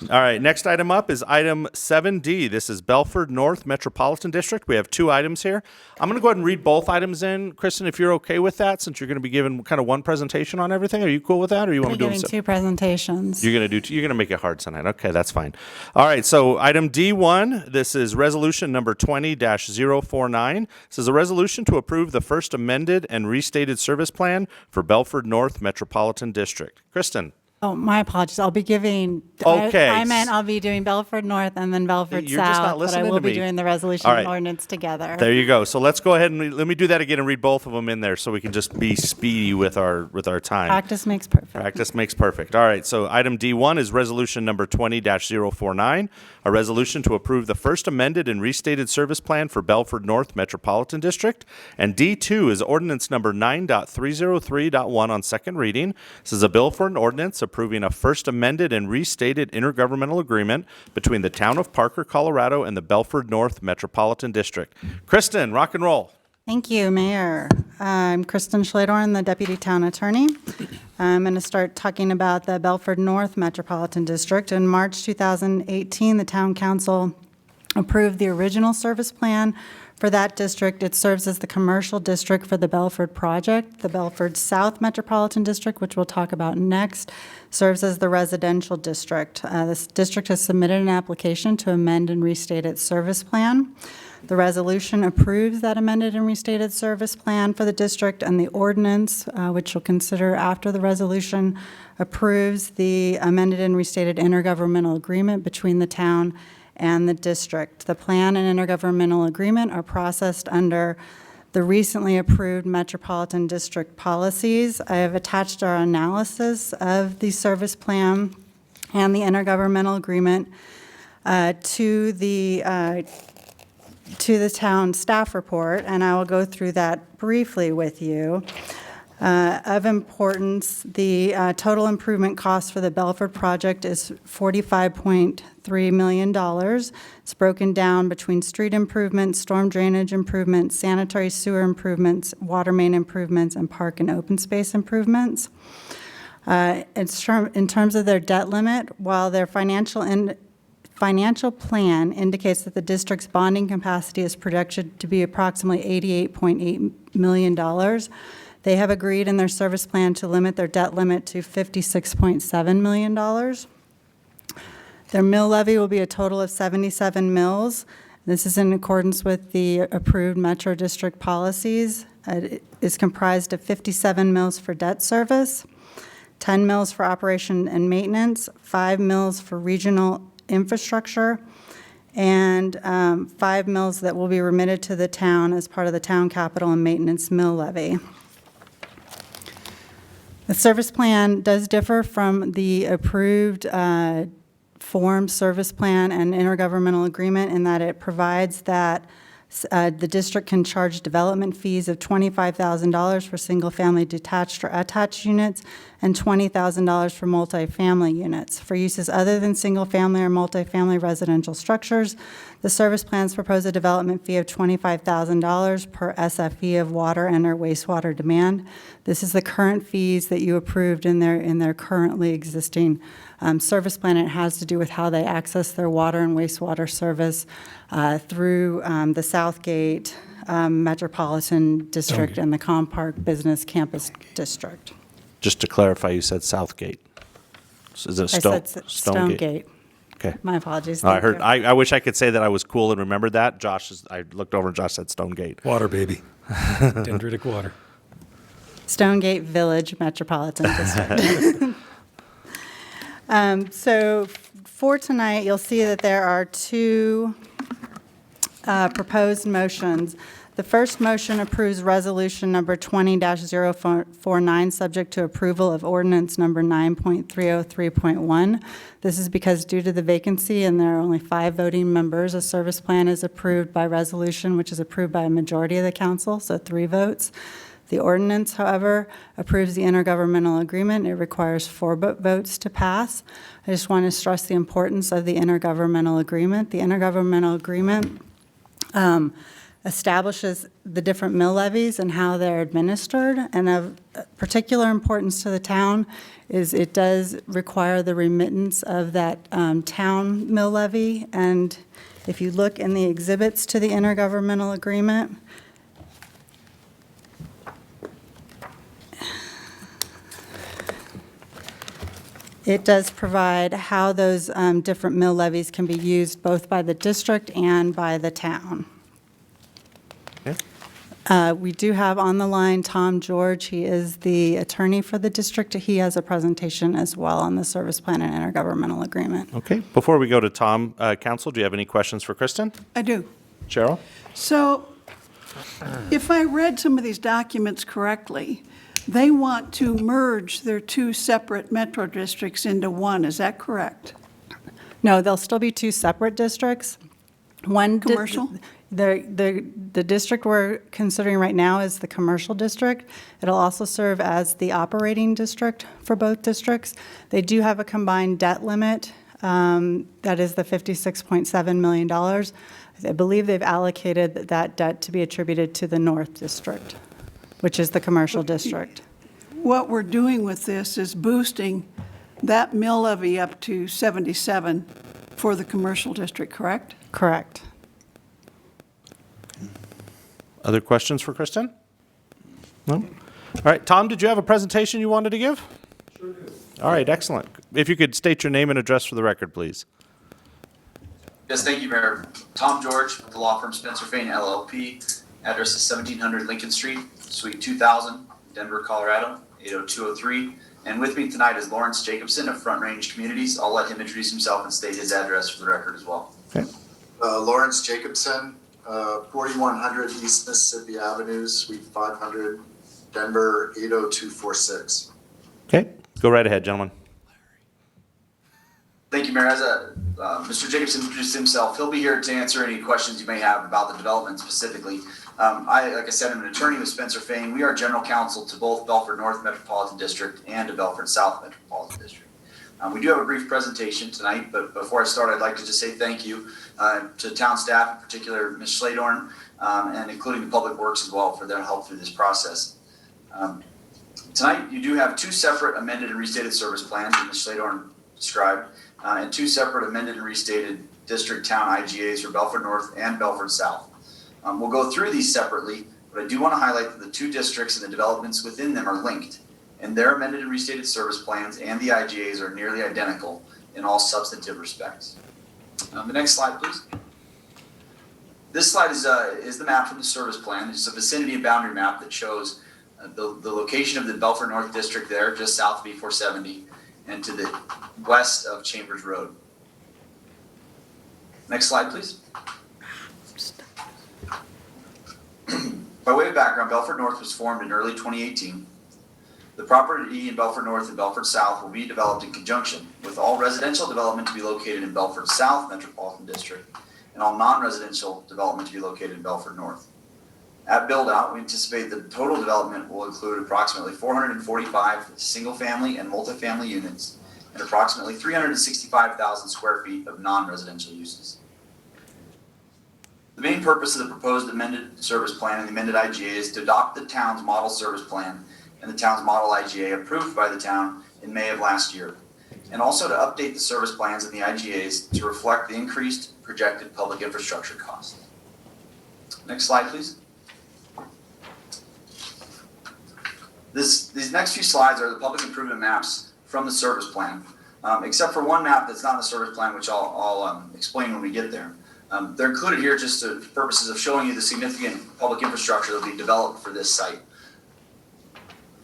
All right, next item up is item 7D. This is Belford North Metropolitan District. We have 2 items here. I'm going to go ahead and read both items in. Kristen, if you're okay with that, since you're going to be giving kind of one presentation on everything, are you cool with that, or you want to do them? Giving 2 presentations. You're going to make it hard tonight. Okay, that's fine. All right, so item D1, this is resolution number 20-049. This is a resolution to approve the first amended and restated service plan for Belford North Metropolitan District. Kristen. Oh, my apologies. I'll be giving. Okay. I meant I'll be doing Belford North and then Belford You're just South, not listening but I will to be me. doing the resolution All right. and ordinance together. There you go. So let's go ahead and let me do that again and read both of them in there so we can just be speedy with our time. Practice makes perfect. Practice makes perfect. All right. So item D1 is resolution number 20-049, a resolution to approve the first amended and restated service plan for Belford North Metropolitan District. And D2 is ordinance number 9.303.1 on second reading. This is a bill for an ordinance approving a first amended and restated intergovernmental agreement between the town of Parker, Colorado and the Belford North Metropolitan District. Kristen, rock and roll. Thank you, Mayor. I'm Kristen Schledorn, the Deputy Town Attorney. I'm going to start talking about the Belford North Metropolitan District. In March 2018, the Town Council approved the original service plan for that district. It serves as the commercial district for the Belford project. The Belford South Metropolitan District, which we'll talk about next, serves as the residential district. This district has submitted an application to amend and restate its service plan. The resolution approves that amended and restated service plan for the district, and the ordinance, which you'll consider after the resolution, approves the amended and restated intergovernmental agreement between the town and the district. The plan and intergovernmental agreement are processed under the recently approved Metropolitan District policies. I have attached our analysis of the service plan and the intergovernmental agreement to the town staff report, and I will go through that briefly with you. Of importance, the total improvement cost for the Belford project is $45.3 million. It's broken down between street improvements, storm drainage improvements, sanitary sewer improvements, water main improvements, and park and open space improvements. In terms of their debt limit, while their financial plan indicates that the district's bonding capacity is projected to be approximately $88.8 million, they have agreed in their service plan to limit their debt limit to $56.7 million. Their mill levy will be a total of 77 mills. This is in accordance with the approved Metro District policies. It is comprised of 57 mills for debt service, 10 mills for operation and maintenance, 5 mills for regional infrastructure, and 5 mills that will be remitted to the town as part of the town capital and maintenance mill levy. The service plan does differ from the approved form service plan and intergovernmental agreement in that it provides that the district can charge development fees of $25,000 for single-family detached or attached units and $20,000 for multifamily units. For uses other than single-family or multifamily residential structures, the service plans propose a development fee of $25,000 per SFE of water and or wastewater demand. This is the current fees that you approved in their currently existing service plan. It has to do with how they access their water and wastewater service through the Southgate Metropolitan District and the Compark Business Campus District. Just to clarify, you said Southgate. So is it Stonegate. Okay. My apologies. I Thank heard. you. I wish I could say that I was cool and remembered that. I looked over and Josh said Stonegate. Water, baby. Dendritic water. Stonegate Village Metropolitan District. So for tonight, you'll see that there are two proposed motions. The first motion approves resolution number 20-049, subject to approval of ordinance number 9.303.1. This is because due to the vacancy and there are only 5 voting members, a service plan is approved by resolution, which is approved by a majority of the council, so 3 votes. The ordinance, however, approves the intergovernmental agreement. It requires 4 votes to pass. I just want to stress the importance of the intergovernmental agreement. The intergovernmental agreement establishes the different mill levies and how they're administered. And of particular importance to the town is it does require the remittance of that town mill levy. And if you look in the exhibits to the intergovernmental agreement, it does provide how those different mill levies can be used both by the district and by the town. We do have on the line Tom George. He is the attorney for the district. He has a presentation as well on the service plan and intergovernmental agreement. Okay. Before we go to Tom, Council, do you have any questions for Kristen? I do. Cheryl? So if I read some of these documents correctly, they want to merge their 2 separate metro districts into one. Is that correct? No, there'll still be 2 separate districts. One Commercial? The district we're considering right now is the commercial district. It'll also serve as the operating district for both districts. They do have a combined debt limit. That is the $56.7 million. I believe they've allocated that debt to be attributed to the North District, which is the commercial district. What we're doing with this is boosting that mill levy up to 77 for the commercial district, correct? Correct. Other questions for Kristen? No? All right. Tom, did you have a presentation you wanted to give? Sure do. All right. Excellent. If you could state your name and address for the record, please. Yes, thank you, Mayor. Tom George with the law firm Spencer Fane LLP. Address is 1700 Lincoln Street, Suite 2000, Denver, Colorado, 80203. And with me tonight is Lawrence Jacobson of Front Range Communities. I'll let him introduce himself and state his address for the record as well. Okay. Lawrence Jacobson, 4100 East Mississippi Avenue, Suite 500, Denver, 80246. Okay. Go right ahead, gentlemen. Thank you, Mayor. As Mr. Jacobson introduced himself, he'll be here to answer any questions you may have about the development specifically. Like I said, I'm an attorney with Spencer Fane. We are general counsel to both Belford North Metropolitan District and to Belford South Metropolitan District. We do have a brief presentation tonight, but before I start, I'd like to just say thank you to town staff, in particular Ms. Schladorn, and including the Public Works as well for their help through this process. Tonight, you do have 2 separate amended and restated service plans that Ms. Schladorn described, and 2 separate amended and restated district town IGAs for Belford North and Belford South. We'll go through these separately, but I do want to highlight that the 2 districts and the developments within them are linked, and their amended and restated service plans and the IGAs are nearly identical in all substantive respects. The next slide, please. This slide is the map from the service plan. It's a vicinity and boundary map that shows the location of the Belford North District there, just south of E470, and to the west of Chambers Road. Next slide, please. By way of background, Belford North was formed in early 2018. The property in Belford North and Belford South will be developed in conjunction, with all residential development to be located in Belford South Metropolitan District and all non-residential development to be located in Belford North. At build-out, we anticipate the total development will include approximately 445 single-family and multifamily units and approximately 365,000 square feet of non-residential uses. The main purpose of the proposed amended service plan and the amended IGA is to adopt the town's model service plan and the town's model IGA approved by the town in May of last year, and also to update the service plans and the IGAs to reflect the increased projected public infrastructure costs. Next slide, please. These next few slides are the public improvement maps from the service plan, except for one map that's not in the service plan, which I'll explain when we get there. They're included here just for purposes of showing you the significant public infrastructure that will be developed for this site.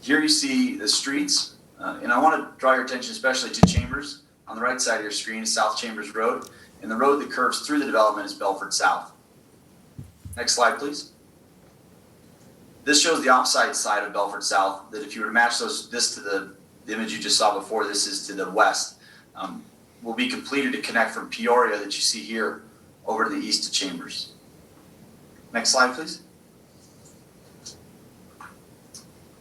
Here you see the streets, and I want to draw your attention especially to Chambers. On the right side of your screen is South Chambers Road, and the road that curves through the development is Belford South. Next slide, please. This shows the offsite side of Belford South, that if you were to match this to the image you just saw before, this is to the west, will be completed to connect from Peoria that you see here over to the east to Chambers. Next slide, please.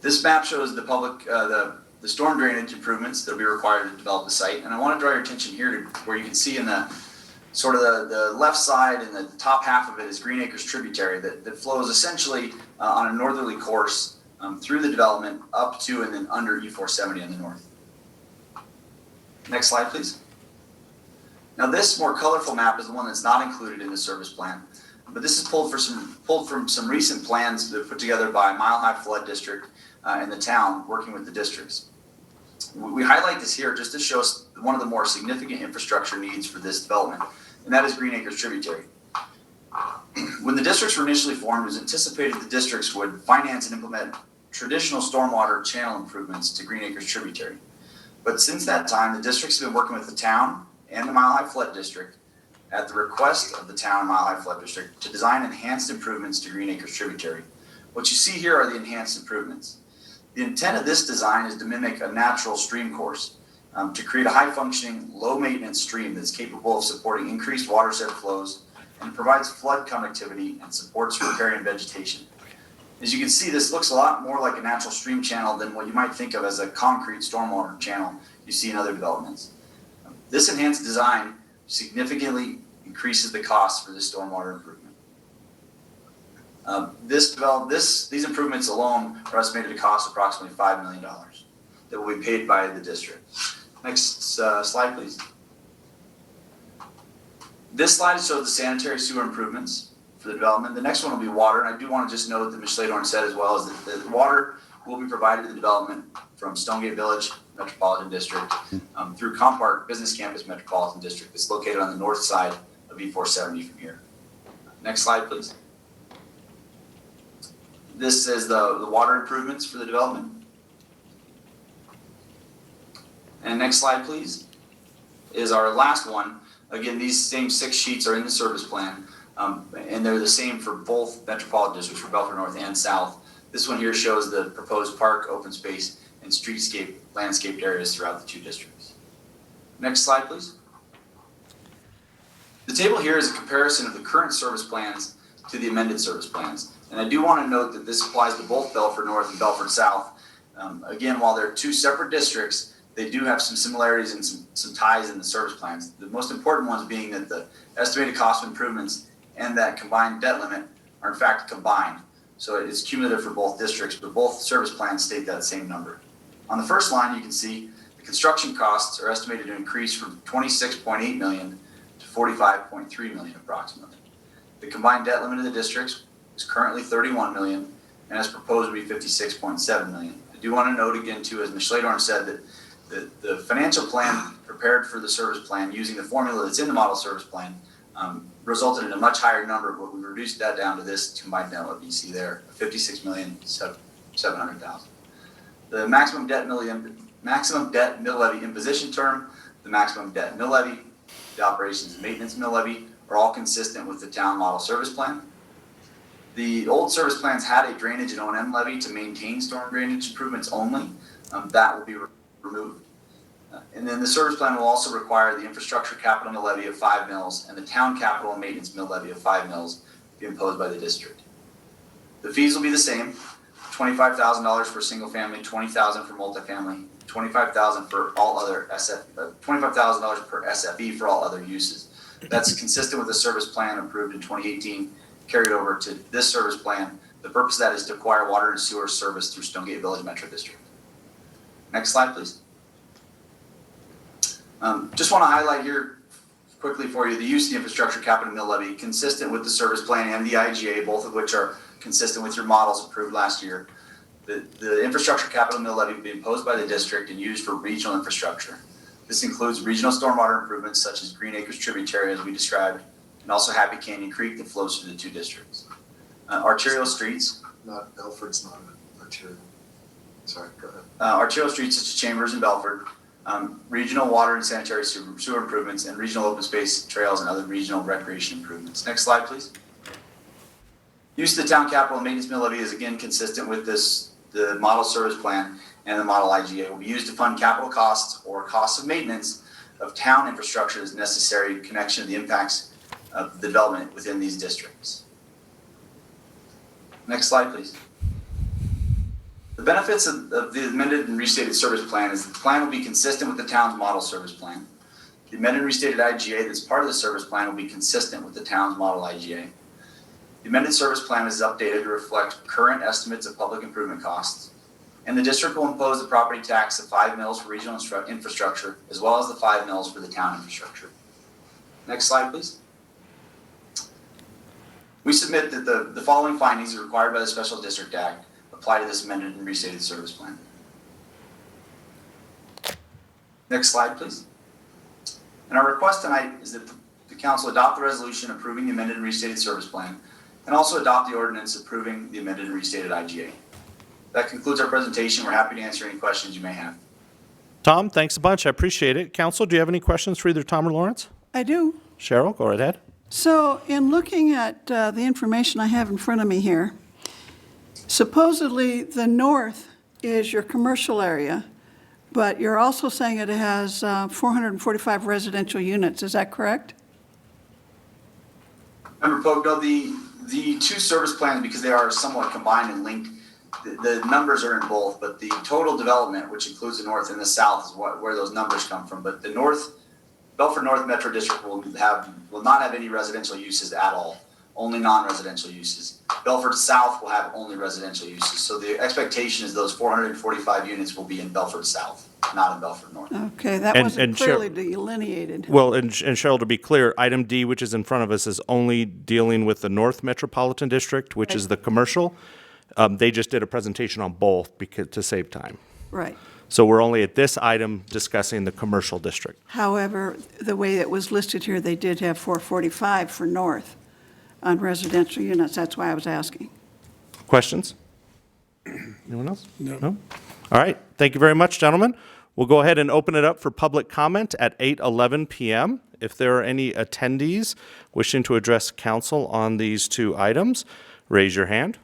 This map shows the public, the storm drainage improvements that will be required to develop the site. And I want to draw your attention here to where you can see in the sort of the left side and the top half of it is Green Acres tributary that flows essentially on a northerly course through the development up to and then under E470 in the north. Next slide, please. Now this more colorful map is the one that's not included in the service plan, but this is pulled from some recent plans that were put together by Mile High Flood District and the town working with the districts. We highlight this here just to show us one of the more significant infrastructure needs for this development, and that is Green Acres tributary. When the districts were initially formed, it was anticipated the districts would finance and implement traditional stormwater channel improvements to Green Acres tributary. But since that time, the districts have been working with the town and the Mile High Flood District at the request of the town and Mile High Flood District to design enhanced improvements to Green Acres tributary. What you see here are the enhanced improvements. The intent of this design is to mimic a natural stream course, to create a high-functioning, low-maintenance stream that's capable of supporting increased watershed flows and provides flood connectivity and supports riparian vegetation. As you can see, this looks a lot more like a natural stream channel than what you might think of as a concrete stormwater channel you see in other developments. This enhanced design significantly increases the cost for this stormwater improvement. These improvements alone are estimated to cost approximately $5 million that will be paid by the district. Next slide, please. This slide shows the sanitary sewer improvements for the development. The next one will be water, and I do want to just note that Ms. Schladorn said as well is that the water will be provided to the development from Stonegate Village Metropolitan District through Compark Business Campus Metropolitan District. It's located on the north side of E470 from here. Next slide, please. This is the water improvements for the development. And next slide, please, is our last one. Again, these same 6 sheets are in the service plan, and they're the same for both metropolitan districts, for Belford North and South. This one here shows the proposed park, open space, and streetscape landscaped areas throughout the 2 districts. Next slide, please. The table here is a comparison of the current service plans to the amended service plans. And I do want to note that this applies to both Belford North and Belford South. Again, while they're 2 separate districts, they do have some similarities and some ties in the service plans. The most important ones being that the estimated cost of improvements and that combined debt limit are in fact combined. So it's cumulative for both districts, but both service plans state that same number. On the first line, you can see the construction costs are estimated to increase from $26.8 million to $45.3 million approximately. The combined debt limit of the districts is currently $31 million, and as proposed would be $56.7 million. I do want to note again too, as Ms. Schladorn said, that the financial plan prepared for the service plan using the formula that's in the model service plan resulted in a much higher number, but we reduced that down to this combined net levy you see there, $56,700,000. The maximum debt mill levy imposition term, the maximum debt mill levy, the operations and maintenance mill levy are all consistent with the town model service plan. The old service plans had a drainage and O&M levy to maintain storm drainage improvements only. That will be removed. And then the service plan will also require the infrastructure capital mill levy of 5 mils and the town capital and maintenance mill levy of 5 mils be imposed by the district. The fees will be the same, $25,000 for single family, $20,000 for multifamily, $25,000 for all other $25,000 per SFE for all other uses. That's consistent with the service plan approved in 2018, carried over to this service plan. The purpose of that is to acquire water and sewer service through Stonegate Village Metro District. Next slide, please. Just want to highlight here quickly for you the use of the infrastructure capital mill levy consistent with the service plan and the IGA, both of which are consistent with your models approved last year. The infrastructure capital mill levy will be imposed by the district and used for regional infrastructure. This includes regional stormwater improvements such as Green Acres tributary as we described, and also Happy Canyon Creek that flows through the two districts. Arterial streets. Not Belford's not an arterial. Sorry, go ahead. Arterial streets such as Chambers and Belford, regional water and sanitary sewer improvements, and regional open space trails and other regional recreation improvements. Next slide, please. Use of the town capital and maintenance mill levy is again consistent with the model service plan and the model IGA. Will be used to fund capital costs or costs of maintenance of town infrastructure as necessary in connection to the impacts of the development within these districts. Next slide, please. The benefits of the amended and restated service plan is that the plan will be consistent with the town's model service plan. The amended and restated IGA that's part of the service plan will be consistent with the town's model IGA. The amended service plan is updated to reflect current estimates of public improvement costs, and the district will impose the property tax of 5 mils for regional infrastructure, as well as the 5 mils for the town infrastructure. Next slide, please. We submit that the following findings are required by the Special District Act apply to this amended and restated service plan. Next slide, please. And our request tonight is that the council adopt the resolution approving the amended and restated service plan, and also adopt the ordinance approving the amended and restated IGA. That concludes our presentation. We're happy to answer any questions you may have. Tom, thanks a bunch. I appreciate it. Council, do you have any questions for either Tom or Lawrence? I do. Cheryl, go right ahead. So in looking at the information I have in front of me here, supposedly the north is your commercial area, but you're also saying it has 445 residential units. Is that correct? Member Pogo, the two service plans, because they are somewhat combined and linked, the numbers are in both, but the total development, which includes the north and the south, is where those numbers come from. But the Belford North Metro District will not have any residential uses at all, only non-residential uses. Belford South will have only residential uses. So the expectation is those 445 units will be in Belford South, not in Belford North. Okay, that wasn't clearly delineated. Well, and Cheryl, to be clear, item D, which is in front of us, is only dealing with the North Metropolitan District, which is the commercial. They just did a presentation on both to save time. Right. So we're only at this item discussing the commercial district. However, the way it was listed here, they did have 445 for north on residential units. That's why I was asking. Questions? Anyone else? No? All right. Thank you very much, gentlemen. We'll go ahead and open it up for public comment at 8:11 p.m. If there are any attendees wishing to address council on these two items, raise your hand.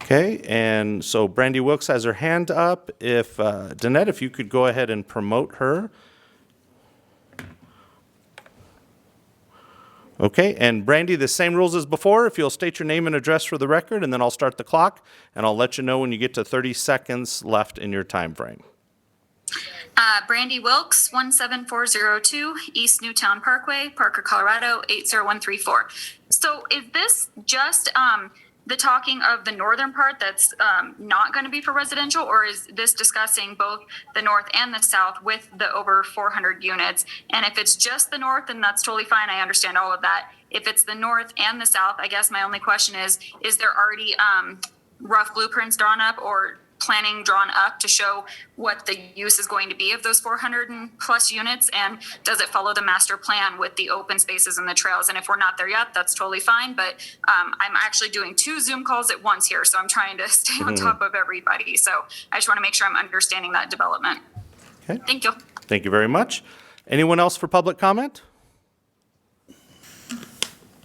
Okay, and so Brandy Wilkes has her hand up. If, Danette, if you could go ahead and promote her. Okay, and Brandy, the same rules as before. If you'll state your name and address for the record, and then I'll start the clock, and I'll let you know when you get to 30 seconds left in your time frame. Brandy Wilkes, 17402 East Newtown Parkway, Parker, Colorado, 80134. So is this just the talking of the northern part that's not going to be for residential, or is this discussing both the north and the south with the over 400 units? And if it's just the north, then that's totally fine. I understand all of that. If it's the north and the south, I guess my only question is there already rough blueprints drawn up, or planning drawn up to show what the use is going to be of those 400 and plus units? And does it follow the master plan with the open spaces and the trails? And if we're not there yet, that's totally fine. But I'm actually doing 2 Zoom calls at once here, so I'm trying to stay on top of everybody. So I just want to make sure I'm understanding that development. Okay. Thank you. Thank you very much. Anyone else for public comment?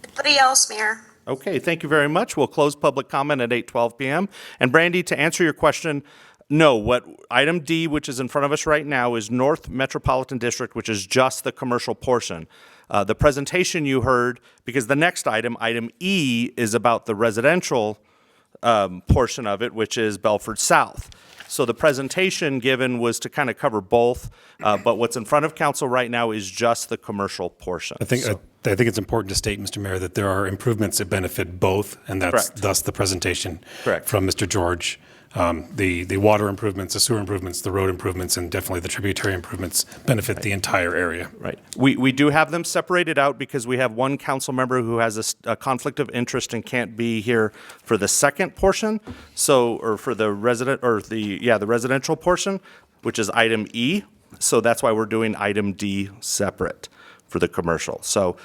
Anybody else, Mayor? Okay, thank you very much. We'll close public comment at 8:12 p.m. And Brandy, to answer your question, no, what item D, which is in front of us right now, is North Metropolitan District, which is just the commercial portion. The presentation you heard, because the next item, item E, is about the residential portion of it, which is Belford South. So the presentation given was to kind of cover both, but what's in front of council right now is just the commercial portion. I think it's important to state, Mr. Mayor, that there are improvements that benefit both, and that's Correct. thus the presentation Correct. from Mr. George. The water improvements, the sewer improvements, the road improvements, and definitely the tributary improvements benefit the entire area. Right. We do have them separated out because we have one council member who has a conflict of interest and can't be here for the second portion. So, or for the the residential portion, which is item E. So that's why we're doing item D separate for the commercial. So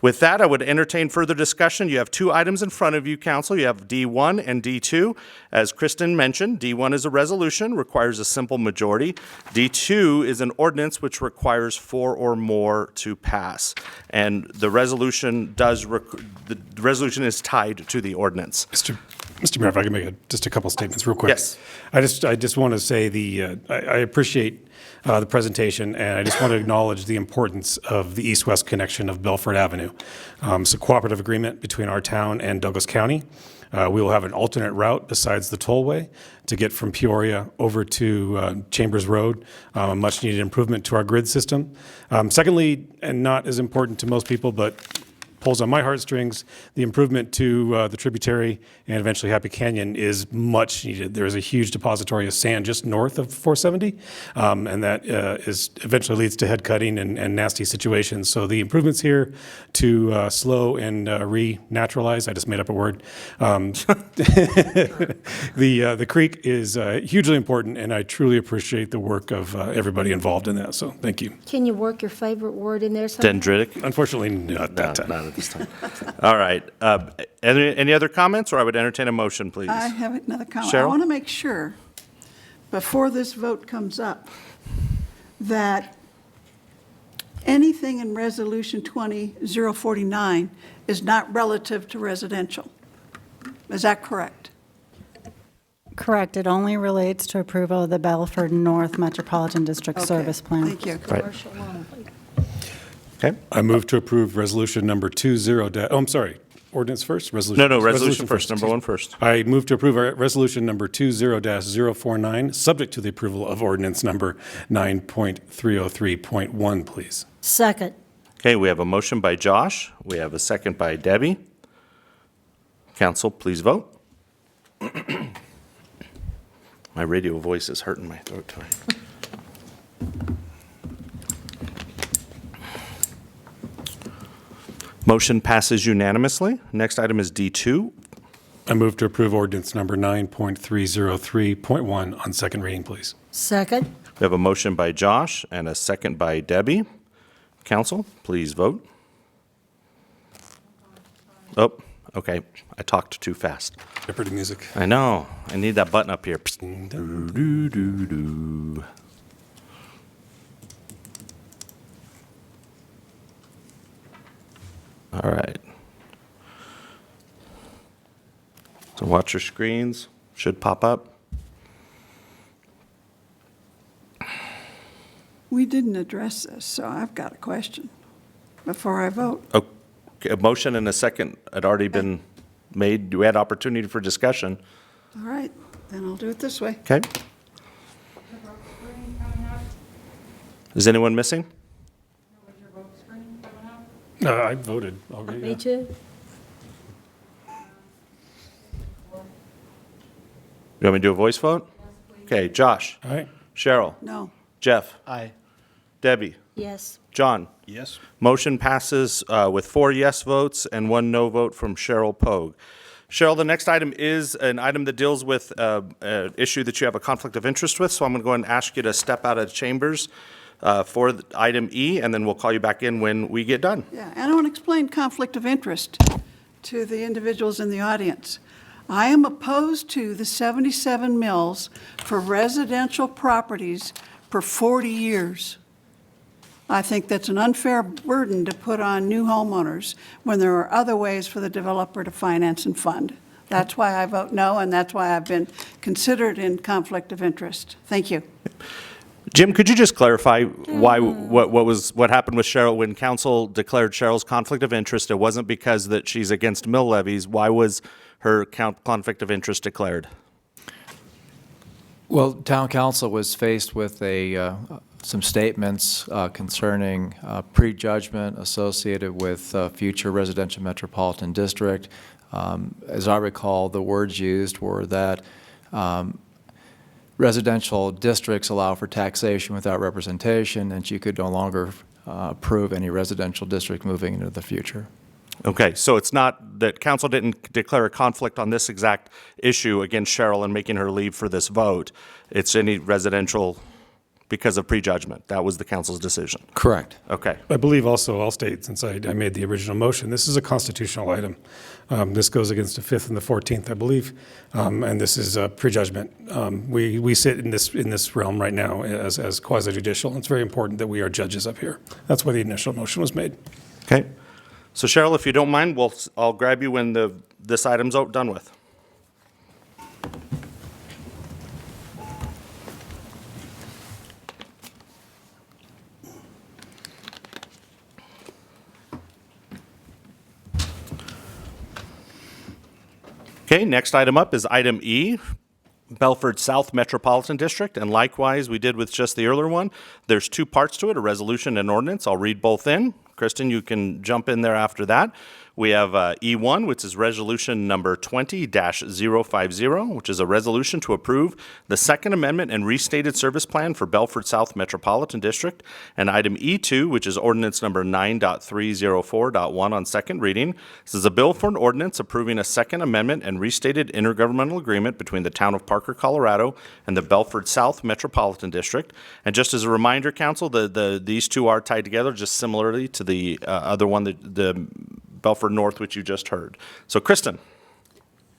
with that, I would entertain further discussion. You have 2 items in front of you, council. You have D1 and D2. As Kristen mentioned, D1 is a resolution, requires a simple majority. D2 is an ordinance which requires 4 or more to pass. And the resolution the resolution is tied to the ordinance. Mr. Mayor, if I can make just a couple statements real quick. Yes. I just want to say I appreciate the presentation, and I just want to acknowledge the importance of the east-west connection of Belford Avenue. It's a cooperative agreement between our town and Douglas County. We will have an alternate route besides the tollway to get from Peoria over to Chambers Road, a much-needed improvement to our grid system. Secondly, and not as important to most people, but pulls on my heartstrings, the improvement to the tributary and eventually Happy Canyon is much needed. There is a huge depository of sand just north of 470, and that eventually leads to head cutting and nasty situations. So the improvements here to slow and re-naturalize, I just made up a word, the creek is hugely important, and I truly appreciate the work of everybody involved in that. So thank you. Can you work your favorite word in there? Somehow? Dendritic? Unfortunately, not that time. Not at this time. All right. Any other comments, or I would entertain a motion, please? I have another comment. Cheryl? I want to make sure, before this vote comes up, that anything in Resolution 20049 is not relative to residential. Is that correct? Correct. It only relates to approval of the Belford North Metropolitan District Okay. Service Plan. Thank you. Right. Okay. I move to approve resolution number 20 I'm sorry, ordinance first? Resolution. No, resolution first, number 1 first. I move to approve resolution number 20-049, subject to the approval of ordinance number 9.303.1, please. Second. Okay, we have a motion by Josh. We have a second by Debbie. Council, please vote. My radio voice is hurting my throat tonight. Motion passes unanimously. Next item is D2. I move to approve ordinance number 9.303.1 on second reading, please. Second. We have a motion by Josh and a second by Debbie. Council, please vote. Oh, okay. I talked too fast. Jeopardy music. I know. I need that button up here. Do-do-do-do. All right. So watch your screens. Should pop up. We didn't address this, so I've got a question before I vote. Okay, a motion and a second had already been made. We had opportunity for discussion. All right, then I'll do it this way. Okay. Is anyone missing? I voted already. Me too. You want me to do a voice vote? Okay, Josh. Aye. Cheryl. No. Jeff. Aye. Debbie. Yes. John. Yes. Motion passes with 4 yes votes and 1 no vote from Cheryl Pogue. Cheryl, the next item is an item that deals with an issue that you have a conflict of interest with, so I'm going to go ahead and ask you to step out of chambers for item E, and then we'll call you back in when we get done. Yeah, and I want to explain conflict of interest to the individuals in the audience. I am opposed to the 77 mills for residential properties for 40 years. I think that's an unfair burden to put on new homeowners when there are other ways for the developer to finance and fund. That's why I vote no, and that's why I've been considered in conflict of interest. Thank you. Jim, could you just clarify what happened with Cheryl when council declared Cheryl's conflict of interest? It wasn't because that she's against mill levies. Why was her conflict of interest declared? Well, town council was faced with some statements concerning prejudgment associated with future residential metropolitan district. As I recall, the words used were that residential districts allow for taxation without representation, and she could no longer approve any residential district moving into the future. Okay, so it's not that council didn't declare a conflict on this exact issue against Cheryl and making her leave for this vote. It's any residential because of prejudgment. That was the council's decision. Correct. Okay. I believe also, I'll state, since I made the original motion, this is a constitutional item. This goes against the 5th and the 14th, I believe, and this is a prejudgment. We sit in this realm right now as quasi-judicial, and it's very important that we are judges up here. That's why the initial motion was made. Okay. So Cheryl, if you don't mind, I'll grab you when this item's done with. Okay, next item up is item E, Belford South Metropolitan District, and likewise we did with just the earlier one. There's two parts to it, a resolution and ordinance. I'll read both in. Kristen, you can jump in there after that. We have E1, which is resolution number 20-050, which is a resolution to approve the Second Amendment and restated service plan for Belford South Metropolitan District. And item E2, which is ordinance number 9.304.1 on second reading. This is a bill for an ordinance approving a Second Amendment and restated intergovernmental agreement between the town of Parker, Colorado and the Belford South Metropolitan District. And just as a reminder, council, these two are tied together just similarly to the other one, the Belford North, which you just heard. So, Kristen.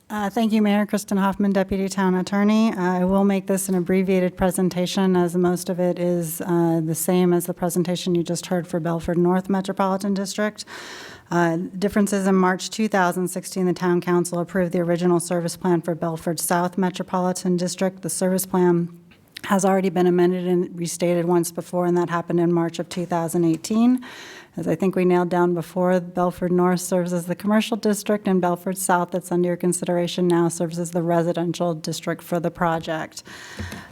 Thank you, Mayor. Kristen Hoffman, Deputy Town Attorney. I will make this an abbreviated presentation, as most of it is the same as the presentation you just heard for Belford North Metropolitan District. Differences in March 2016, the Town Council approved the original service plan for Belford South Metropolitan District. The service plan has already been amended and restated once before, and that happened in March of 2018. As I think we nailed down before, Belford North serves as the commercial district, and Belford South, that's under your consideration now, serves as the residential district for the project.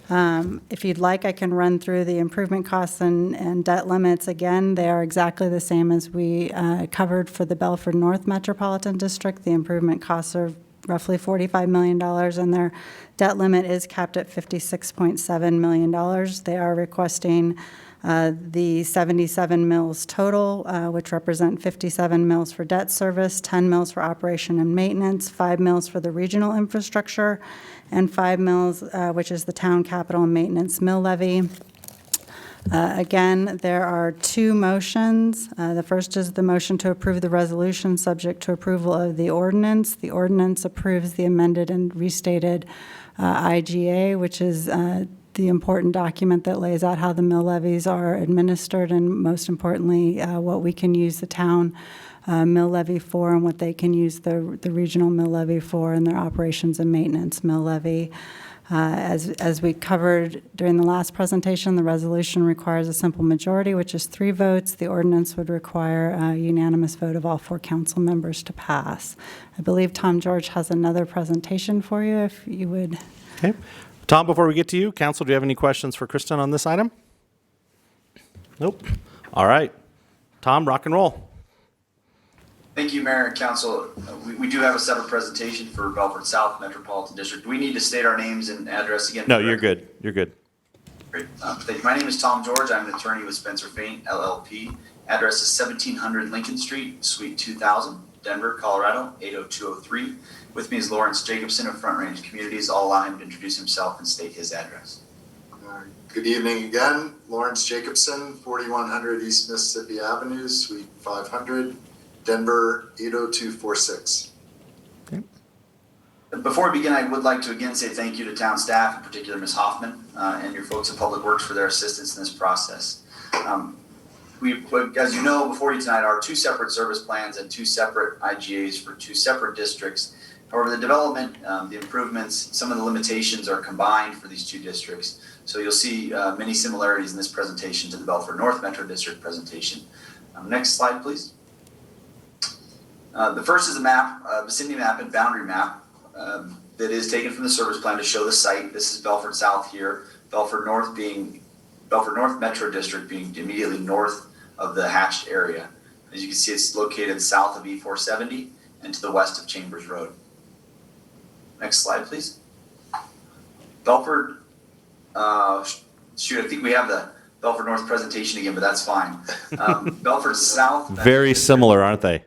If you'd like, I can run through the improvement costs and debt limits. Again, they are exactly the same as we covered for the Belford North Metropolitan District. The improvement costs are roughly $45 million, and their debt limit is capped at $56.7 million. They are requesting the 77 mills total, which represent 57 mills for debt service, 10 mills for operation and maintenance, 5 mills for the regional infrastructure, and 5 mills, which is the town capital and maintenance mill levy. Again, there are two motions. The first is the motion to approve the resolution subject to approval of the ordinance. The ordinance approves the amended and restated IGA, which is the important document that lays out how the mill levies are administered, and most importantly, what we can use the town mill levy for and what they can use the regional mill levy for in their operations and maintenance mill levy. As we covered during the last presentation, the resolution requires a simple majority, which is 3 votes. The ordinance would require a unanimous vote of all 4 council members to pass. I believe Tom George has another presentation for you, if you would. Okay. Tom, before we get to you, council, do you have any questions for Kristen on this item? Nope. All right. Tom, rock and roll. Thank you, Mayor and Council. We do have a separate presentation for Belford South Metropolitan District. Do we need to state our names and address again? No, you're good. You're good. Great. Thank you. My name is Tom George. I'm an attorney with Spencer Fain, LLP. Address is 1700 Lincoln Street, Suite 2000. Denver, Colorado, 80203. With me is Lawrence Jacobson of Front Range Communities. I'll allow him to introduce himself and state his address. Good evening again. Lawrence Jacobson, 4100 East Mississippi Avenue, Suite 500, Denver, 80246. Before we begin, I would like to again say thank you to town staff, in particular Ms. Hoffman, and your folks at Public Works for their assistance in this process. As you know, before you tonight are two separate service plans and two separate IGAs for two separate districts. However, the development, the improvements, some of the limitations are combined for these two districts. So you'll see many similarities in this presentation to the Belford North Metro District presentation. Next slide, please. The first is a map, vicinity map and boundary map that is taken from the service plan to show the site. This is Belford South here, Belford North Metro District being immediately north of the hatched area. As you can see, it's located south of E470 and to the west of Chambers Road. Next slide, please. Belford, shoot, I think we have the Belford North presentation again, but that's fine. Belford South. Very similar, aren't they?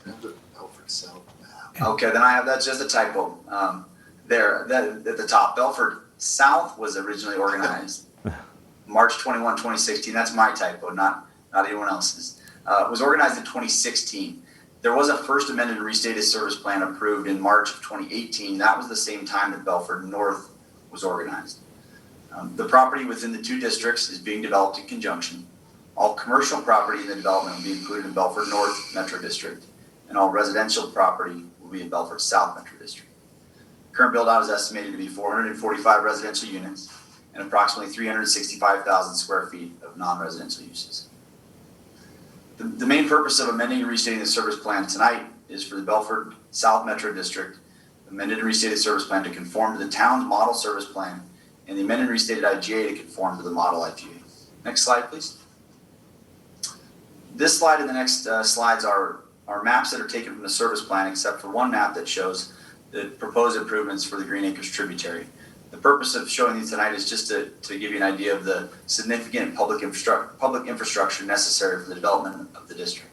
Belford South map. Okay, then that's just a typo. There, at the top. Belford South was originally organized March 21, 2016. That's my typo, not anyone else's. Was organized in 2016. There was a first amended and restated service plan approved in March of 2018. That was the same time that Belford North was organized. The property within the two districts is being developed in conjunction. All commercial property in the development will be included in Belford North Metro District, and all residential property will be in Belford South Metro District. Current build out is estimated to be 445 residential units and approximately 365,000 square feet of non-residential uses. The main purpose of amending and restating the service plan tonight is for the Belford South Metro District amended and restated service plan to conform to the town's model service plan and the amended and restated IGA to conform to the model IGA. Next slide, please. This slide and the next slides are maps that are taken from the service plan, except for one map that shows the proposed improvements for the Green Acres tributary. The purpose of showing these tonight is just to give you an idea of the significant public infrastructure necessary for the development of the district.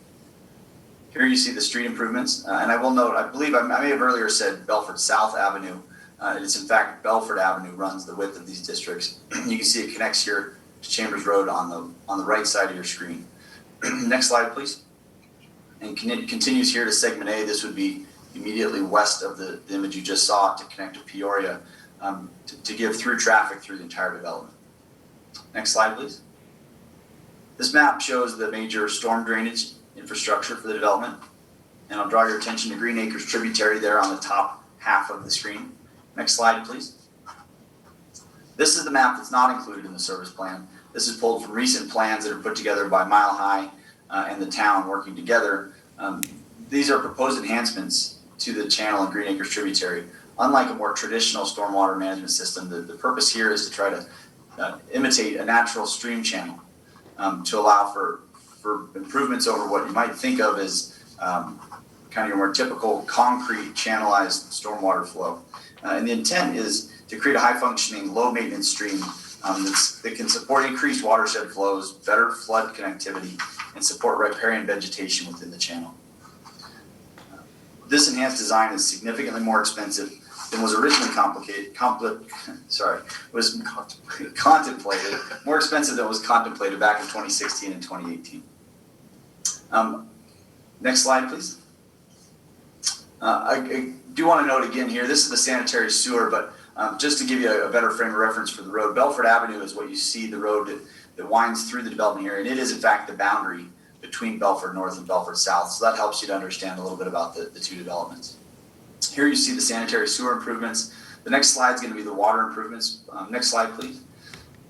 Here you see the street improvements, and I will note, I believe I may have earlier said Belford South Avenue. It's in fact Belford Avenue runs the width of these districts. You can see it connects here to Chambers Road on the right side of your screen. Next slide, please. And continues here to segment A. This would be immediately west of the image you just saw to connect to Peoria. To give through traffic through the entire development. Next slide, please. This map shows the major storm drainage infrastructure for the development. And I'll draw your attention to Green Acres tributary there on the top half of the screen. Next slide, please. This is the map that's not included in the service plan. This is pulled from recent plans that are put together by Mile High and the town working together. These are proposed enhancements to the channel and Green Acres tributary. Unlike a more traditional stormwater management system, the purpose here is to try to imitate a natural stream channel to allow for improvements over what you might think of as kind of your more typical concrete channelized stormwater flow. And the intent is to create a high-functioning, low-maintenance stream that can support increased watershed flows, better flood connectivity, and support riparian vegetation within the channel. This enhanced design is significantly more expensive than was originally contemplated, more expensive than was contemplated back in 2016 and 2018. Next slide, please. I do want to note again here, this is the sanitary sewer, but just to give you a better frame of reference for the road, Belford Avenue is what you see, the road that winds through the development area, and it is in fact the boundary between Belford North and Belford South, so that helps you to understand a little bit about the two developments. Here you see the sanitary sewer improvements. The next slide is going to be the water improvements. Next slide, please.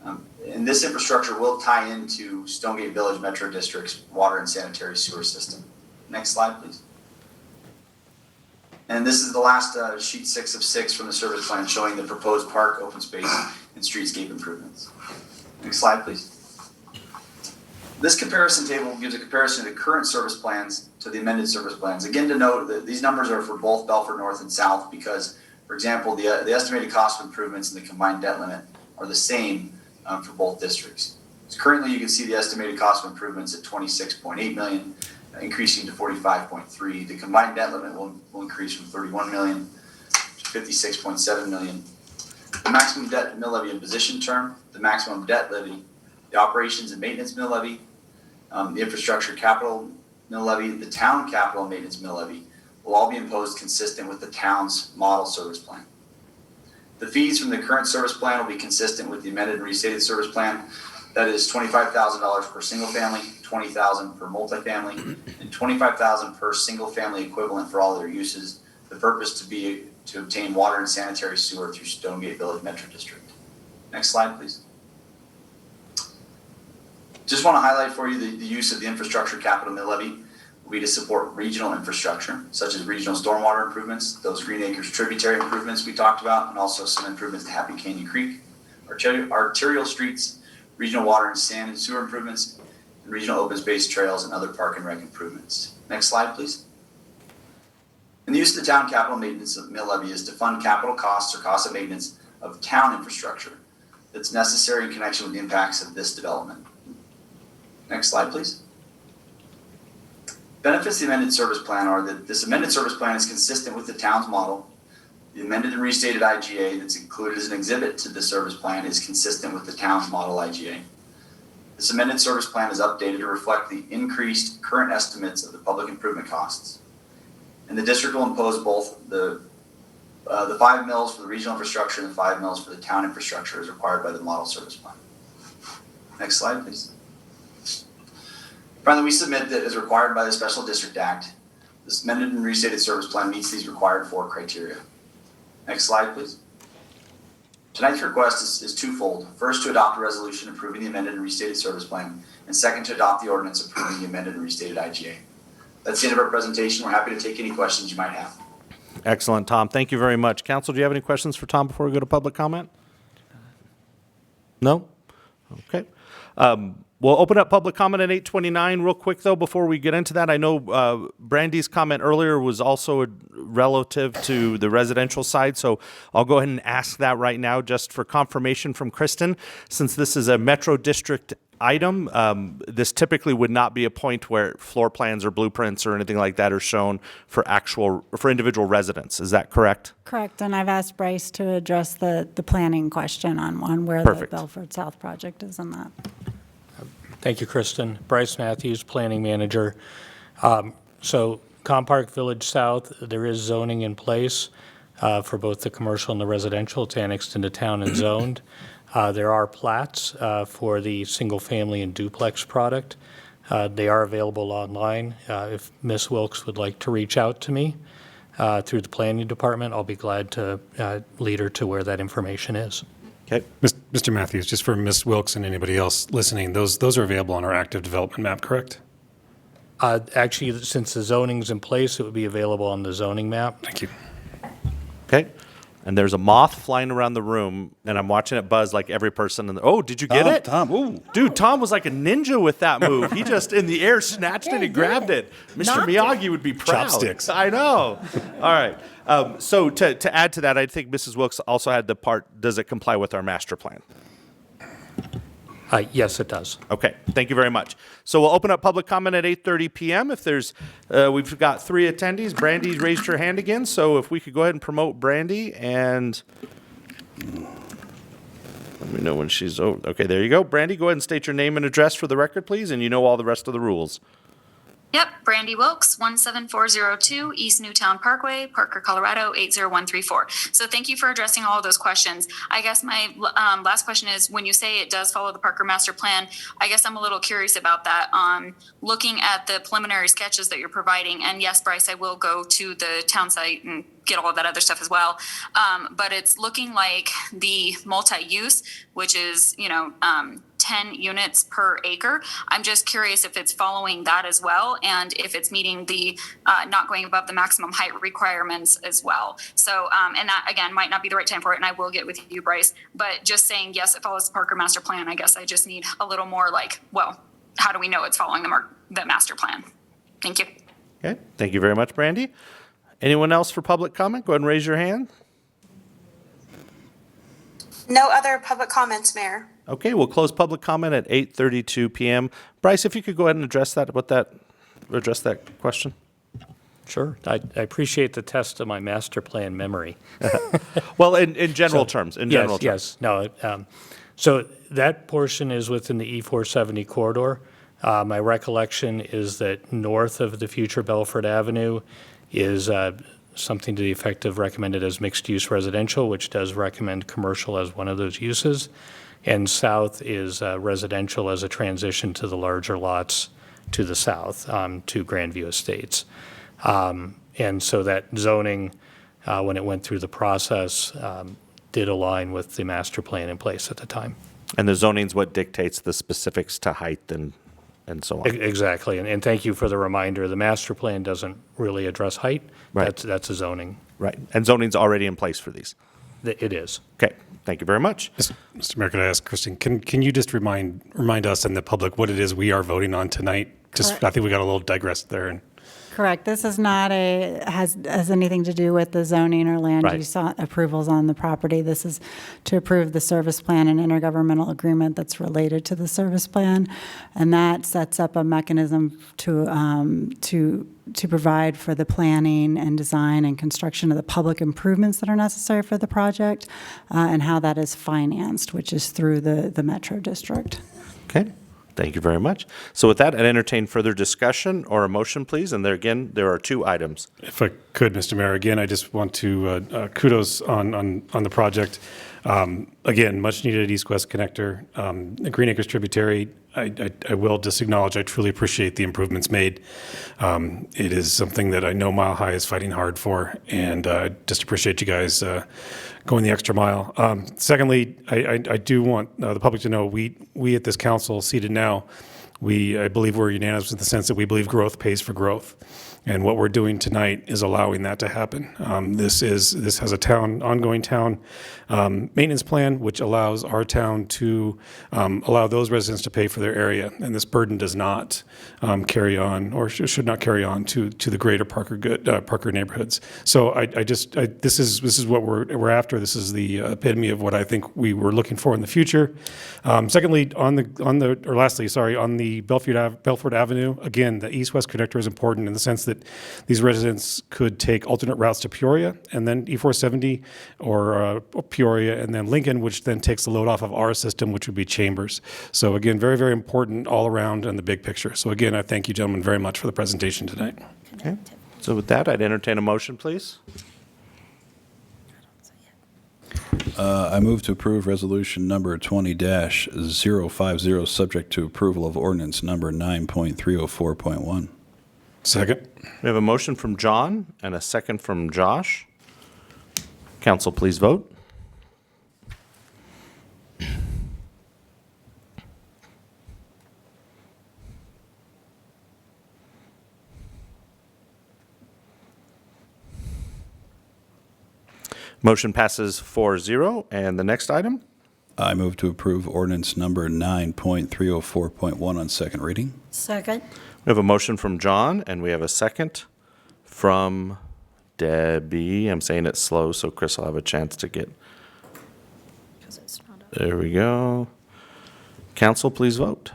And this infrastructure will tie into Stonegate Village Metro District's water and sanitary sewer system. Next slide, please. And this is the last sheet 6 of 6 from the service plan showing the proposed park, open space, and streetscape improvements. Next slide, please. This comparison table gives a comparison of the current service plans to the amended service plans. Again, to note that these numbers are for both Belford North and South because, for example, the estimated cost of improvements and the combined debt limit are the same for both districts. So currently, you can see the estimated cost of improvements at $26.8 million, increasing to 45.3. The combined debt limit will increase from 31 million to 56.7 million. The maximum debt mill levy imposition term, the maximum debt levy, the operations and maintenance mill levy, the infrastructure capital mill levy, the town capital and maintenance mill levy will all be imposed consistent with the town's model service plan. The fees from the current service plan will be consistent with the amended and restated service plan. That is $25,000 per single family, $20,000 per multifamily, and $25,000 per single family equivalent for all other uses. The purpose to be to obtain water and sanitary sewer through Stonegate Village Metro District. Next slide, please. Just want to highlight for you the use of the infrastructure capital mill levy will be to support regional infrastructure, such as regional stormwater improvements, those Green Acres tributary improvements we talked about, and also some improvements to Happy Canyon Creek, arterial streets, regional water and sand and sewer improvements, and regional open space trails and other park and rec improvements. Next slide, please. And the use of the town capital maintenance mill levy is to fund capital costs or costs of maintenance of town infrastructure that's necessary in connection with the impacts of this development. Next slide, please. Benefits of the amended service plan are that this amended service plan is consistent with the town's model. The amended and restated IGA that's included as an exhibit to the service plan is consistent with the town's model IGA. This amended service plan is updated to reflect the increased current estimates of the public improvement costs. And the district will impose both the 5 mills for the regional infrastructure and the 5 mills for the town infrastructure as required by the model service plan. Next slide, please. Finally, we submit that as required by the Special District Act, this amended and restated service plan meets these required 4 criteria. Next slide, please. Tonight's request is twofold. First, to adopt a resolution approving the amended and restated service plan, and second, to adopt the ordinance approving the amended and restated IGA. That's the end of our presentation. We're happy to take any questions you might have. Excellent, Tom. Thank you very much. Council, do you have any questions for Tom before we go to public comment? No? Okay. We'll open up public comment at 8:29 real quick, though, before we get into that. I know Brandy's comment earlier was also relative to the residential side, so I'll go ahead and ask that right now just for confirmation from Kristen. Since this is a Metro District item, this typically would not be a point where floor plans or blueprints or anything like that are shown for individual residents. Is that correct? Correct, and I've asked Bryce to address the planning question on where Perfect. the Belford South project is in that. Thank you, Kristen. Bryce Matthews, Planning Manager. So Compark Village South, there is zoning in place for both the commercial and the residential. It's annexed into town and zoned. There are plats for the single-family and duplex product. They are available online. If Ms. Wilkes would like to reach out to me through the planning department, I'll be glad to lead her to where that information is. Okay. Mr. Matthews, just for Ms. Wilkes and anybody else listening, those are available on our active development map, correct? Actually, since the zoning's in place, it would be available on the zoning map. Thank you. Okay. And there's a moth flying around the room, and I'm watching it buzz like every person. Oh, did you get it? Tom, ooh. Dude, Tom was like a ninja with that move. He just, in the air, snatched it and grabbed it. Mr. Miyagi would be proud. Chopsticks. I know. All right. So to add to that, I think Mrs. Wilkes also had the part, does it comply with our master plan? Yes, it does. Okay, thank you very much. So we'll open up public comment at 8:30 p.m. If there's, we've got 3 attendees. Brandy raised her hand again, so if we could go ahead and promote Brandy, and let me know when she's over. Okay, there you go. Brandy, go ahead and state your name and address for the record, please, and you know all the rest of the rules. Yep, Brandy Wilkes, 17402 East Newtown Parkway, Parker, Colorado, 80134. So thank you for addressing all of those questions. I guess my last question is, when you say it does follow the Parker Master Plan, I guess I'm a little curious about that. Looking at the preliminary sketches that you're providing, and yes, Bryce, I will go to the town site and get all of that other stuff as well. But it's looking like the multi-use, which is, 10 units per acre. I'm just curious if it's following that as well, and if it's meeting the not going above the maximum height requirements as well. So, and that again might not be the right time for it, and I will get with you, Bryce. But just saying yes, it follows the Parker Master Plan. I guess I just need a little more how do we know it's following the master plan? Thank you. Okay, thank you very much, Brandy. Anyone else for public comment? Go ahead and raise your hand. No other public comments, Mayor. Okay, we'll close public comment at 8:32 p.m. Bryce, if you could go ahead and address that, what address that question? Sure. I appreciate the test of my master plan memory. Well, in general terms, Yes. No, so that portion is within the E470 corridor. My recollection is that north of the future Belford Avenue is something to the effect of recommended as mixed-use residential, which does recommend commercial as one of those uses. And south is residential as a transition to the larger lots to the south, to Grandview Estates. And so that zoning, when it went through the process, did align with the master plan in place at the time. And the zoning's what dictates the specifics to height and so on. Exactly, and thank you for the reminder. The master plan doesn't really address height. Right. That's a zoning. Right, and zoning's already in place for these. It is. Okay, thank you very much. Mr. Mayor, could I ask Kristen, can you just remind us and the public what it is we are voting on tonight? Correct. I think we got a little digressed there. And Correct. This is not has anything to do with the zoning or land Right. use approvals on the property. This is to approve the service plan and intergovernmental agreement that's related to the service plan. And that sets up a mechanism to provide for the planning and design and construction of the public improvements that are necessary for the project, and how that is financed, which is through the Metro District. Okay, thank you very much. So with that, I'd entertain further discussion or a motion, please. And there are two items. if I could, Mr. Mayor, again, I just want to kudos on the project. Again, much needed east-west connector, the Green Acres tributary. I will just acknowledge I truly appreciate the improvements made. It is something that I know Mile High is fighting hard for, and just appreciate you guys going the extra mile. Secondly, I do want the public to know we at this council seated now, I believe we're unanimous in the sense that we believe growth pays for growth. And what we're doing tonight is allowing that to happen. This has a ongoing town maintenance plan, which allows our town to allow those residents to pay for their area. And this burden does not carry on, or should not carry on to the greater Parker neighborhoods. So this is what we're after. This is the epitome of what I think we were looking for in the future. Secondly, lastly, on the Belford Avenue, again, the east-west connector is important in the sense that these residents could take alternate routes to Peoria and then E470, or Peoria and then Lincoln, which then takes the load off of our system, which would be Chambers. So again, very, very important all around in the big picture. So again, I thank you gentlemen very much for the presentation tonight. Okay. So with that, I'd entertain a motion, please. I move to approve resolution number 20-050, subject to approval of ordinance number 9.304.1. Second. We have a motion from John and a second from Josh. Council, please vote. Motion passes 4-0. And the next item? I move to approve ordinance number 9.304.1 on second reading. Second. We have a motion from John, and we have a second from Debbie. I'm saying it slow, so Chris will have a chance to get. There we go. Council, please vote.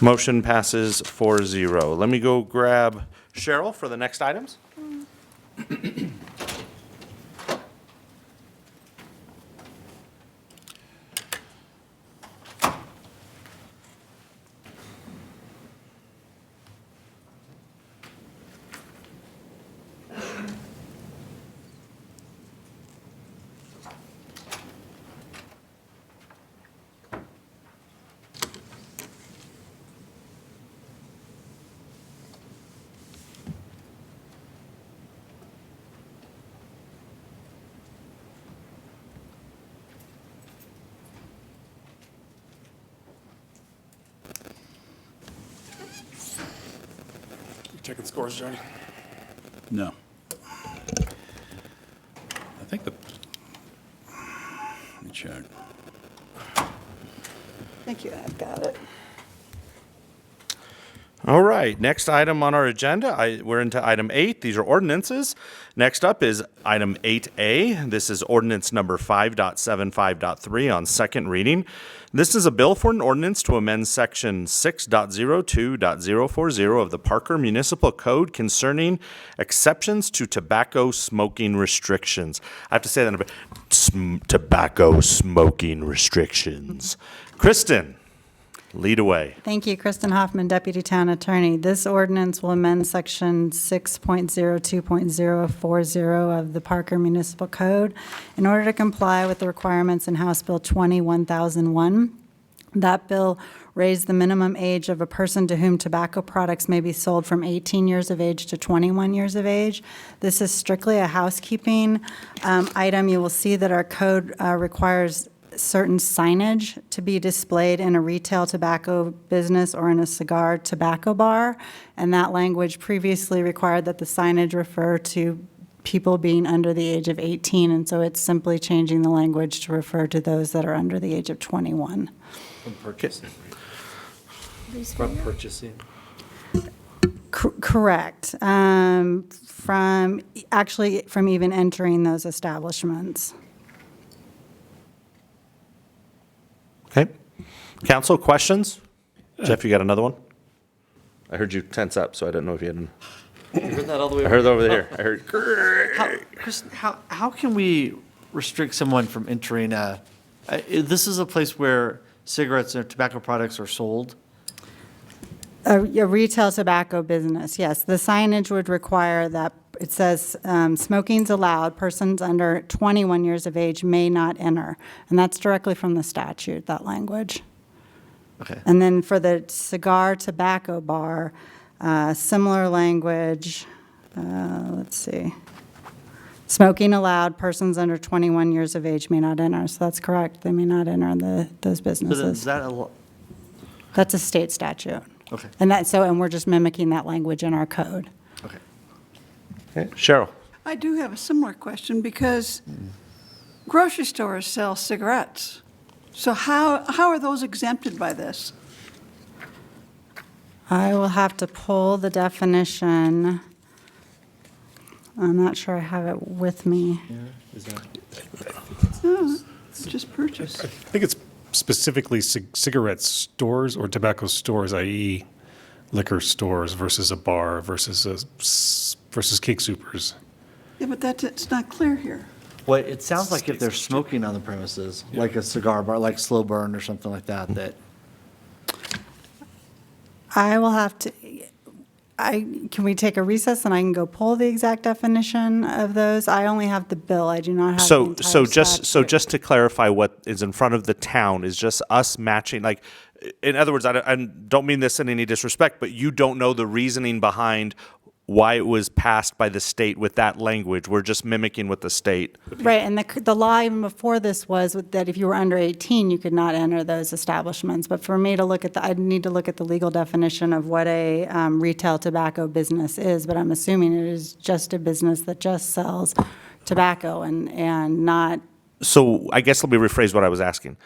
Motion passes 4-0. Let me go grab Cheryl for the next items. Checking scores, Johnny. No. I think let me check. Thank you, I've got it. All right, next item on our agenda, we're into item 8. These are ordinances. Next up is item 8A. This is ordinance number 5.75.3 on second reading. This is a bill for an ordinance to amend section 6.02.040 of the Parker Municipal Code concerning exceptions to tobacco smoking restrictions. I have to say that in a bit. Tobacco smoking restrictions. Kristen, lead away. Thank you, Kristen Hoffman, Deputy Town Attorney. This ordinance will amend Section 6.02.040 of the Parker Municipal Code in order to comply with the requirements in House Bill 20-1001. That bill raised the minimum age of a person to whom tobacco products may be sold from 18 years of age to 21 years of age. This is strictly a housekeeping item. You will see that our code requires certain signage to be displayed in a retail tobacco business or in a cigar tobacco bar, and that language previously required that the signage refer to people being under the age of 18, and so it's simply changing the language to refer to those that are under the age of 21. From purchasing. From purchasing. Correct. From even entering those establishments. Okay. Council, questions? Jeff, you got another one? I heard you tense up, so I didn't know if you had an... You heard that all the way I heard it over there. I heard... Kristen, how can we restrict someone from entering this is a place where cigarettes and tobacco products are sold? A retail tobacco business, yes. The signage would require that it says smoking's allowed, persons under 21 years of age may not enter. And that's directly from the statute, that language. Okay. And then for the cigar tobacco bar, similar language, let's see. Smoking allowed, persons under 21 years of age may not enter. So that's correct, they may not enter those So businesses. then is that That's a state statute. okay. And we're just mimicking that language in our code. Okay. Okay. Cheryl. I do have a similar question because grocery stores sell cigarettes. So how are those exempted by this? I will have to pull the definition. I'm not sure I have it with me. No, it's just purchase. I think it's specifically cigarette stores or tobacco stores, i.e. liquor stores versus a bar versus cake supers. Yeah, but it's not clear here. Well, it sounds like if they're smoking on the premises, like a cigar bar, like Slow Burn or something like that, that. I will have to, can we take a recess and I can go pull the exact definition of those? I only have the bill, I do not have the entire statute. Just to clarify, what is in front of the town is just us matching, like, in other words, I don't mean this in any disrespect, but you don't know the reasoning behind why it was passed by the state with that language. We're just mimicking what the state. Right, and the law even before this was that if you were under 18, you could not enter those establishments. But for me to look at I'd need to look at the legal definition of what a retail tobacco business is, but I'm assuming it is just a business that just sells tobacco and not. So I guess let me rephrase what I was asking.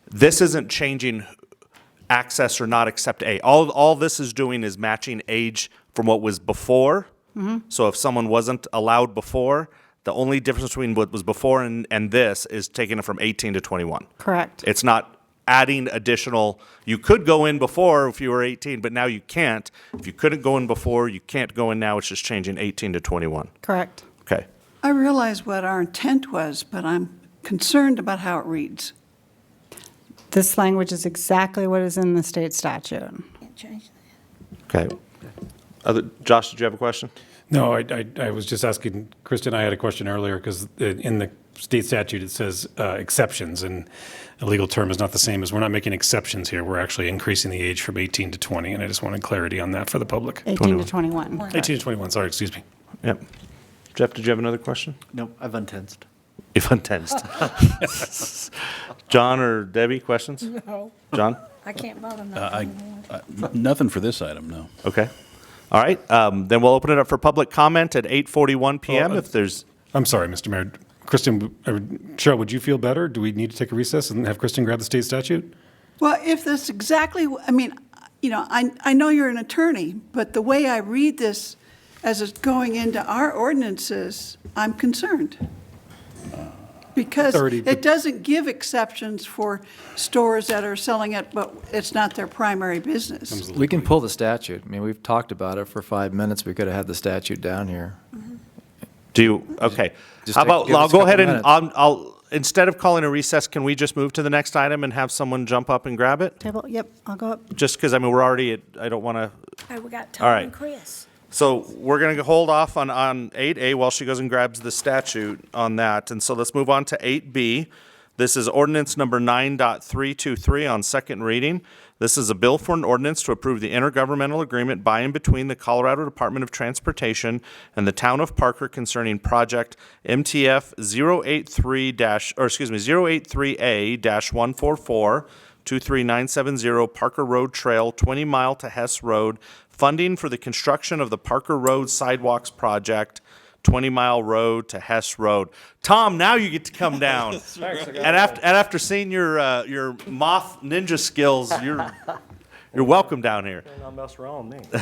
This isn't changing access or not accept A. All this is doing is matching age from what was before. Mm-hmm. So if someone wasn't allowed before, the only difference between what was before and this is taking it from 18 to 21. Correct. It's not adding additional, you could go in before if you were 18, but now you can't. If you couldn't go in before, you can't go in now. It's just changing 18 to 21. Correct. Okay. I realize what our intent was, but I'm concerned about how it reads. This language is exactly what is in the state statute. Okay. Josh, did you have a question? No, I was just asking, Kristen, I had a question earlier because in the state statute it says exceptions, and a legal term is not the same as we're not making exceptions here. We're actually increasing the age from 18 to 20, and I just wanted clarity on that for the public. 18 to 21. 18 to 21, sorry, excuse me. Yep. Jeff, did you have another question? No, I've untensed. You've untensed. John or Debbie, questions? No. John? I can't vote on that. Nothing for this item, no. Okay. All right. Then we'll open it up for public comment at 8:41 p.m. If there's. I'm sorry, Mr. Mayor. Kristen, Cheryl, would you feel better? Do we need to take a recess and have Kristen grab the state statute? Well, if that's exactly, you know, I know you're an attorney, but the way I read this as it's going into our ordinances, I'm concerned. Because it doesn't give exceptions for stores that are selling it, but it's not their primary business. We can pull the statute. I mean, we've talked about it for 5 minutes. We could have had the statute down here. Do you, okay. Just How about, give I'll us a go ahead couple and, minutes. I'll, instead of calling a recess, can we just move to the next item and have someone jump up and grab it? Table, yep, I'll go up. Just because, I mean, we're already, I don't want to, All right, we got All Tom right. and Chris. so we're going to hold off on 8A while she goes and grabs the statute on that. And so let's move on to 8B. This is ordinance number 9.323 on second reading. This is a bill for an ordinance to approve the intergovernmental agreement by and between the Colorado Department of Transportation and the Town of Parker concerning project MTF 083A-144 23970 Parker Road Trail, 20 Mile to Hess Road, funding for the construction of the Parker Road Sidewalks Project, 20 Mile Road to Hess Road. Tom, now you get to come down. And after seeing your moth ninja skills, you're welcome down here. Don't mess around with me.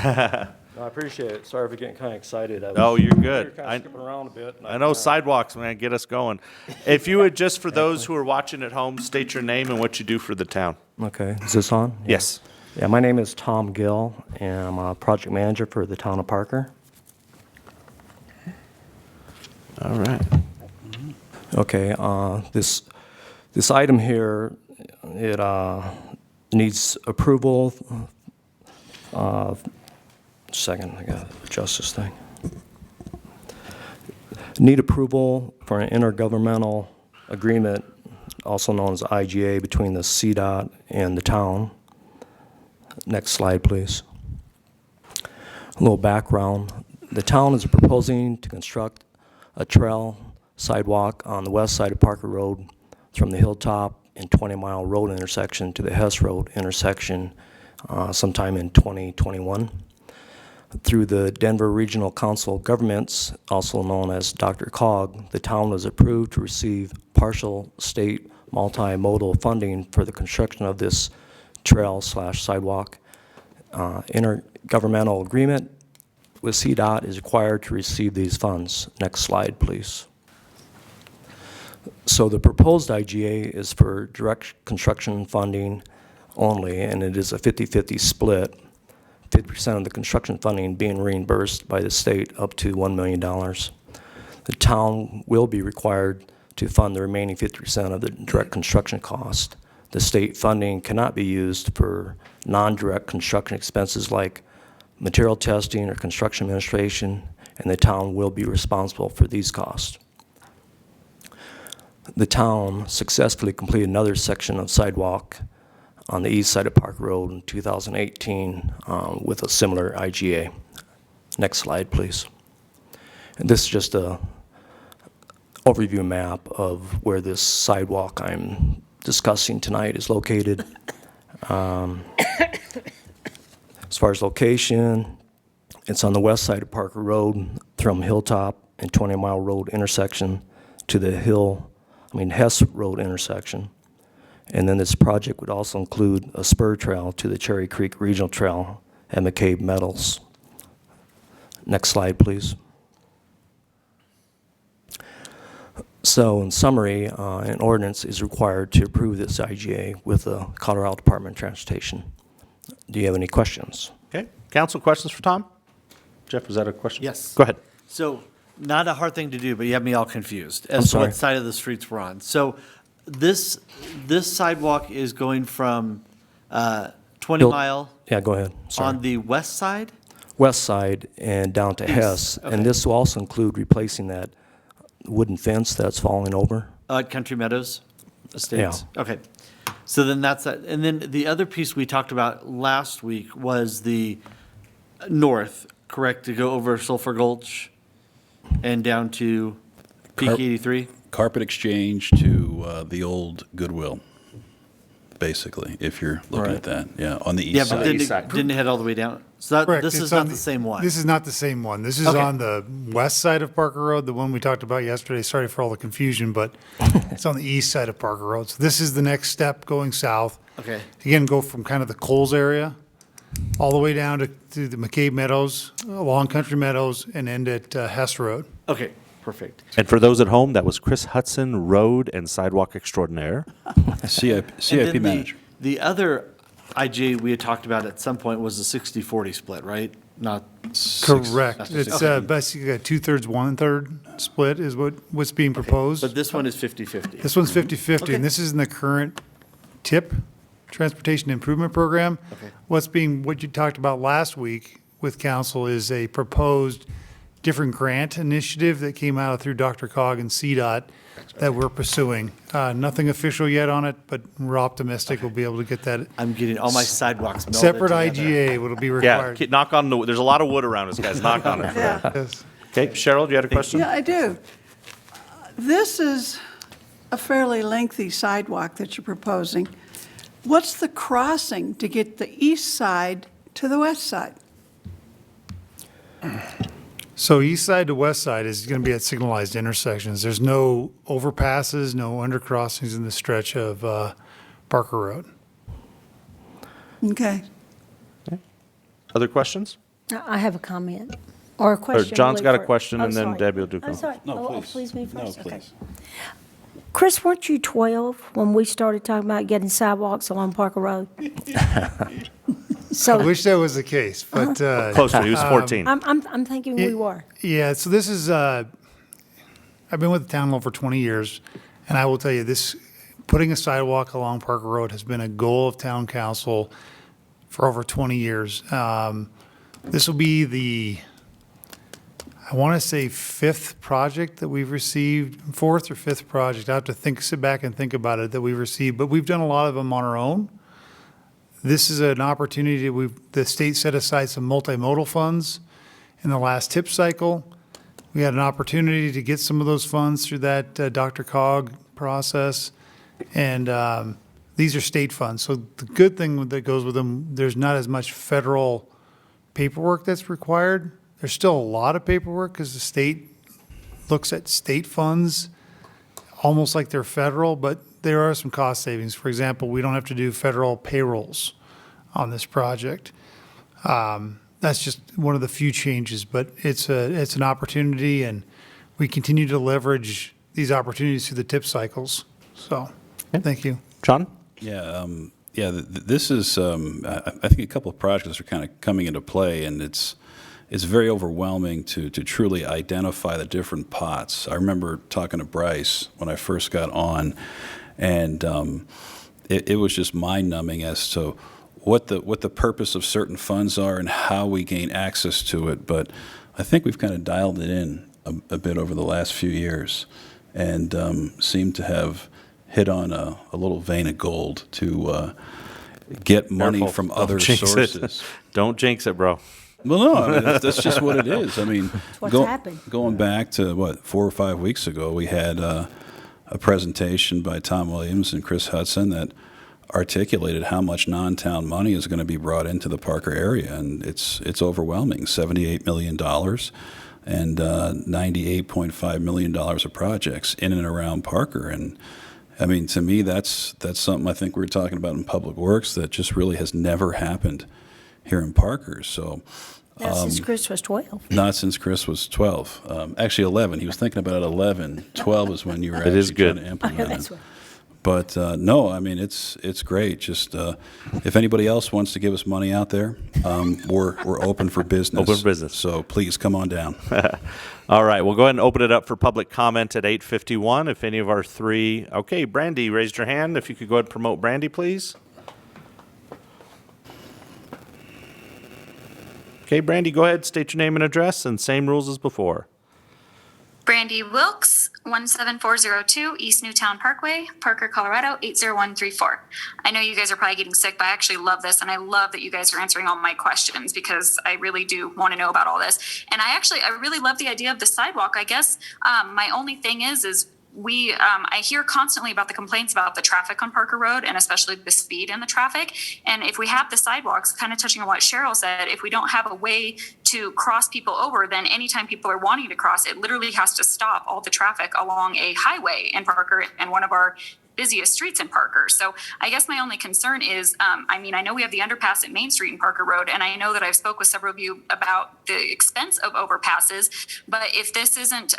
No, I appreciate it. Sorry for getting kind of excited. Oh, you're good. Kind of skipping around a bit. I know sidewalks, man, get us going. If you would, just for those who are watching at home, state your name and what you do for the town. Okay, is this on? Yes. Yeah, my name is Tom Gill, and I'm a project manager for the town of Parker. All right. Okay, this item here, it needs approval. Second, I gotta adjust this thing. Need approval for an intergovernmental agreement, also known as IGA, between the CDOT and the town. Next slide, please. A little background. The town is proposing to construct a trail sidewalk on the west side of Parker Road from the Hilltop and 20 Mile Road intersection to the Hess Road intersection sometime in 2021. Through the Denver Regional Council of Governments, also known as Dr. COG, the town was approved to receive partial state multimodal funding for the construction of this trail/sidewalk. Intergovernmental agreement with CDOT is required to receive these funds. Next slide, please. So the proposed IGA is for direct construction funding only, and it is a 50-50 split, 50% of the construction funding being reimbursed by the state up to $1 million. The town will be required to fund the remaining 50% of the direct construction cost. The state funding cannot be used for non-direct construction expenses like material testing or construction administration, and the town will be responsible for these costs. The town successfully completed another section of sidewalk on the east side of Park Road in 2018 with a similar IGA. Next slide, please. And this is just a overview map of where this sidewalk I'm discussing tonight is located. As far as location, it's on the west side of Parker Road from Hilltop and 20 Mile Road intersection to the Hess Road intersection. And then this project would also include a spur trail to the Cherry Creek Regional Trail at McCabe Metals. Next slide, please. So in summary, an ordinance is required to approve this IGA with the Colorado Department of Transportation. Do you have any questions? Okay. Council, questions for Tom? Jeff, was that a question? Yes. Go ahead. So, not a hard thing to do, but you have me all confused I'm as to sorry. what side of the streets we're on. So, this sidewalk is going from 20 Mile Yeah, go ahead. Sorry. on the west side? West side and down to East. Hess. Okay. And this will also include replacing that wooden fence that's falling over. Country Meadows Estates? Yeah. Okay. So then that's that. And then the other piece we talked about last week was the north, correct, to go over Sulphur Gulch and down to Peak 83? Carpet exchange to the old Goodwill, basically, if you're looking at that. Yeah, on the east side. Yeah, but didn't it head all the way down? So Correct. this It's is on not the same one? This is not the same one. This is Okay. on the west side of Parker Road, the one we talked about yesterday. Sorry for all the confusion, but it's on the east side of Parker Road. So this is the next step going south. Okay. Again, go from kind of the Coles area all the way down to the McCabe Meadows, along Country Meadows, and end at Hess Road. Okay, perfect. And for those at home, that was Chris Hudson, road and sidewalk extraordinaire. CIP And then manager. The other IGA we had talked about at some point was the 60-40 split, right? Not Correct. It's It's basically a 2/3, 1/3 split is what's being proposed. But this one is 50-50. This one's 50/50, Okay. and this is in the current TIP, Transportation Improvement Program. Okay. What you talked about last week with council is a proposed different grant initiative that came out through Dr. and CDOT that we're pursuing. Nothing official yet on it, but we're optimistic we'll be able to get that. I'm getting all my sidewalks melded Separate together. IGA will be required. Yeah, knock on the, there's a lot of wood around us, guys. Knock on it. Yes. Okay, Cheryl, you had a question? Yeah, I do. This is a fairly lengthy sidewalk that you're proposing. What's the crossing to get the east side to the west side? So east side to west side is going to be at signalized intersections. There's no overpasses, no undercrossings in the stretch of Parker Road. Okay. Other questions? I have a comment or a question. John's really got a for- question, Oh, and then sorry. Debbie will do. I'm sorry. No, Oh, please. please, me first? No, Okay. please. Chris, weren't you 12 when we started talking about getting sidewalks along Parker Road? I So wish that was the case, but. Closer, he was 14. I'm thinking we were. Yeah, so this is, I've been with the town over 20 years, and I will tell you, putting a sidewalk along Parker Road has been a goal of town council for over 20 years. This will be I want to say fifth project that we've received, fourth or fifth project. I have to sit back and think about it that we've received, but we've done a lot of them on our own. This is an opportunity, the state set aside some multimodal funds in the last TIP cycle. We had an opportunity to get some of those funds through that Dr. Cog process. And these are state funds. So the good thing that goes with them, there's not as much federal paperwork that's required. There's still a lot of paperwork because the state looks at state funds almost like they're federal, but there are some cost savings. For example, we don't have to do federal payrolls on this project. That's just one of the few changes, but it's an opportunity, and we continue to leverage these opportunities through the TIP cycles. So, thank you. John? Yeah, this is, I think a couple of projects are kind of coming into play, and it's very overwhelming to truly identify the different pots. I remember talking to Bryce when I first got on, and it was just mind-numbing as to what the purpose of certain funds are and how we gain access to it. But I think we've kind of dialed it in a bit over the last few years, and seem to have hit on a little vein of gold to get money Careful. from Don't other jinx it. sources. Don't jinx it, bro. Well, no, I mean, that's just what it is. I mean, what's happened. going back to, 4 or 5 weeks ago, we had a presentation by Tom Williams and Chris Hudson that articulated how much non-town money is going to be brought into the Parker area, and it's overwhelming, $78 million and $98.5 million of projects in and around Parker. And I mean, to me, that's something I think we were talking about in Public Works that just really has never happened here in Parker. So Not since Chris was 12. not since Chris was 12. Actually, 11. He was thinking about it 11. 12 is when you were It actually is good. trying to implement That's it. right. But no, I mean, it's great. Just if anybody else wants to give us money out there, we're open for business. Open for business. So please come on down. All right, we'll go ahead and open it up for public comment at 8:51. If any of our three, okay, Brandy raised her hand. If you could go ahead and promote Brandy, please. Okay, Brandy, go ahead, state your name and address, and same rules as before. Brandy Wilkes, 17402 East Newtown Parkway, Parker, Colorado, 80134. I know you guys are probably getting sick, but I actually love this, and I love that you guys are answering all my questions because I really do want to know about all this. And I really love the idea of the sidewalk. I guess my only thing is I hear constantly about the complaints about the traffic on Parker Road and especially the speed in the traffic. And if we have the sidewalks, kind of touching on what Cheryl said, if we don't have a way to cross people over, then anytime people are wanting to cross, it literally has to stop all the traffic along a highway in Parker. And one of our busiest streets in Parker. So I guess my only concern is, I know we have the underpass at Main Street and Parker Road, and I know that I've spoke with several of you about the expense of overpasses, but if this isn't,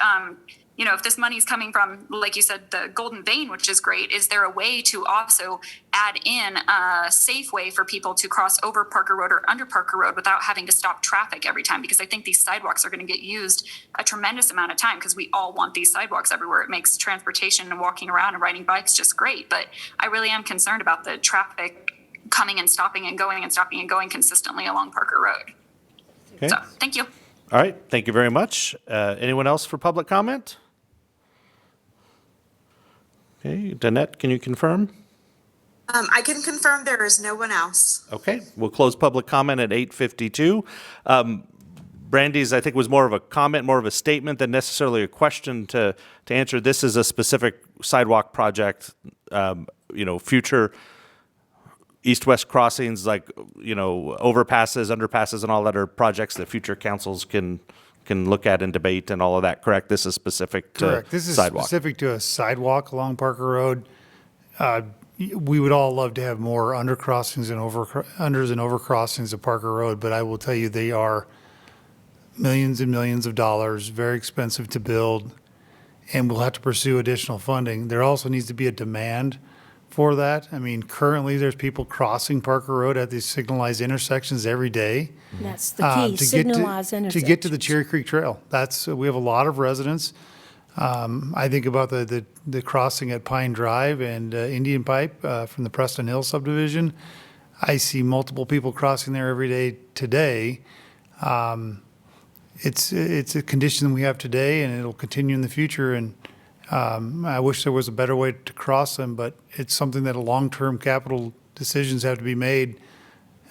if this money is coming from, like you said, the Golden Vein, which is great, is there a way to also add in a safe way for people to cross over Parker Road or under Parker Road without having to stop traffic every time? Because I think these sidewalks are going to get used a tremendous amount of time because we all want these sidewalks everywhere. It makes transportation and walking around and riding bikes just great. But I really am concerned about the traffic coming and stopping and going and stopping and going consistently along Parker Road. Okay. So, thank you. All right, thank you very much. Anyone else for public comment? Okay, Danette, can you confirm? I can confirm there is no one else. Okay, we'll close public comment at 8:52. Brandy's, I think, was more of a comment, more of a statement than necessarily a question to answer. This is a specific sidewalk project, future east-west crossings, like, overpasses, underpasses, and all that are projects that future councils can look at and debate and all of that, correct? This is specific to Correct. This is sidewalk. specific to a sidewalk along Parker Road. We would all love to have more undercrossings and unders and overcrossings of Parker Road, but I will tell you they are millions and millions of dollars, very expensive to build, and we'll have to pursue additional funding. There also needs to be a demand for that. I mean, currently there's people crossing Parker Road at these signalized intersections every day. That's the key, signalized intersections. To get to the Cherry Creek Trail. We have a lot of residents. I think about the crossing at Pine Drive and Indian Pipe from the Preston Hill subdivision. I see multiple people crossing there every day today. It's a condition we have today, and it'll continue in the future. And I wish there was a better way to cross them, but it's something that long-term capital decisions have to be made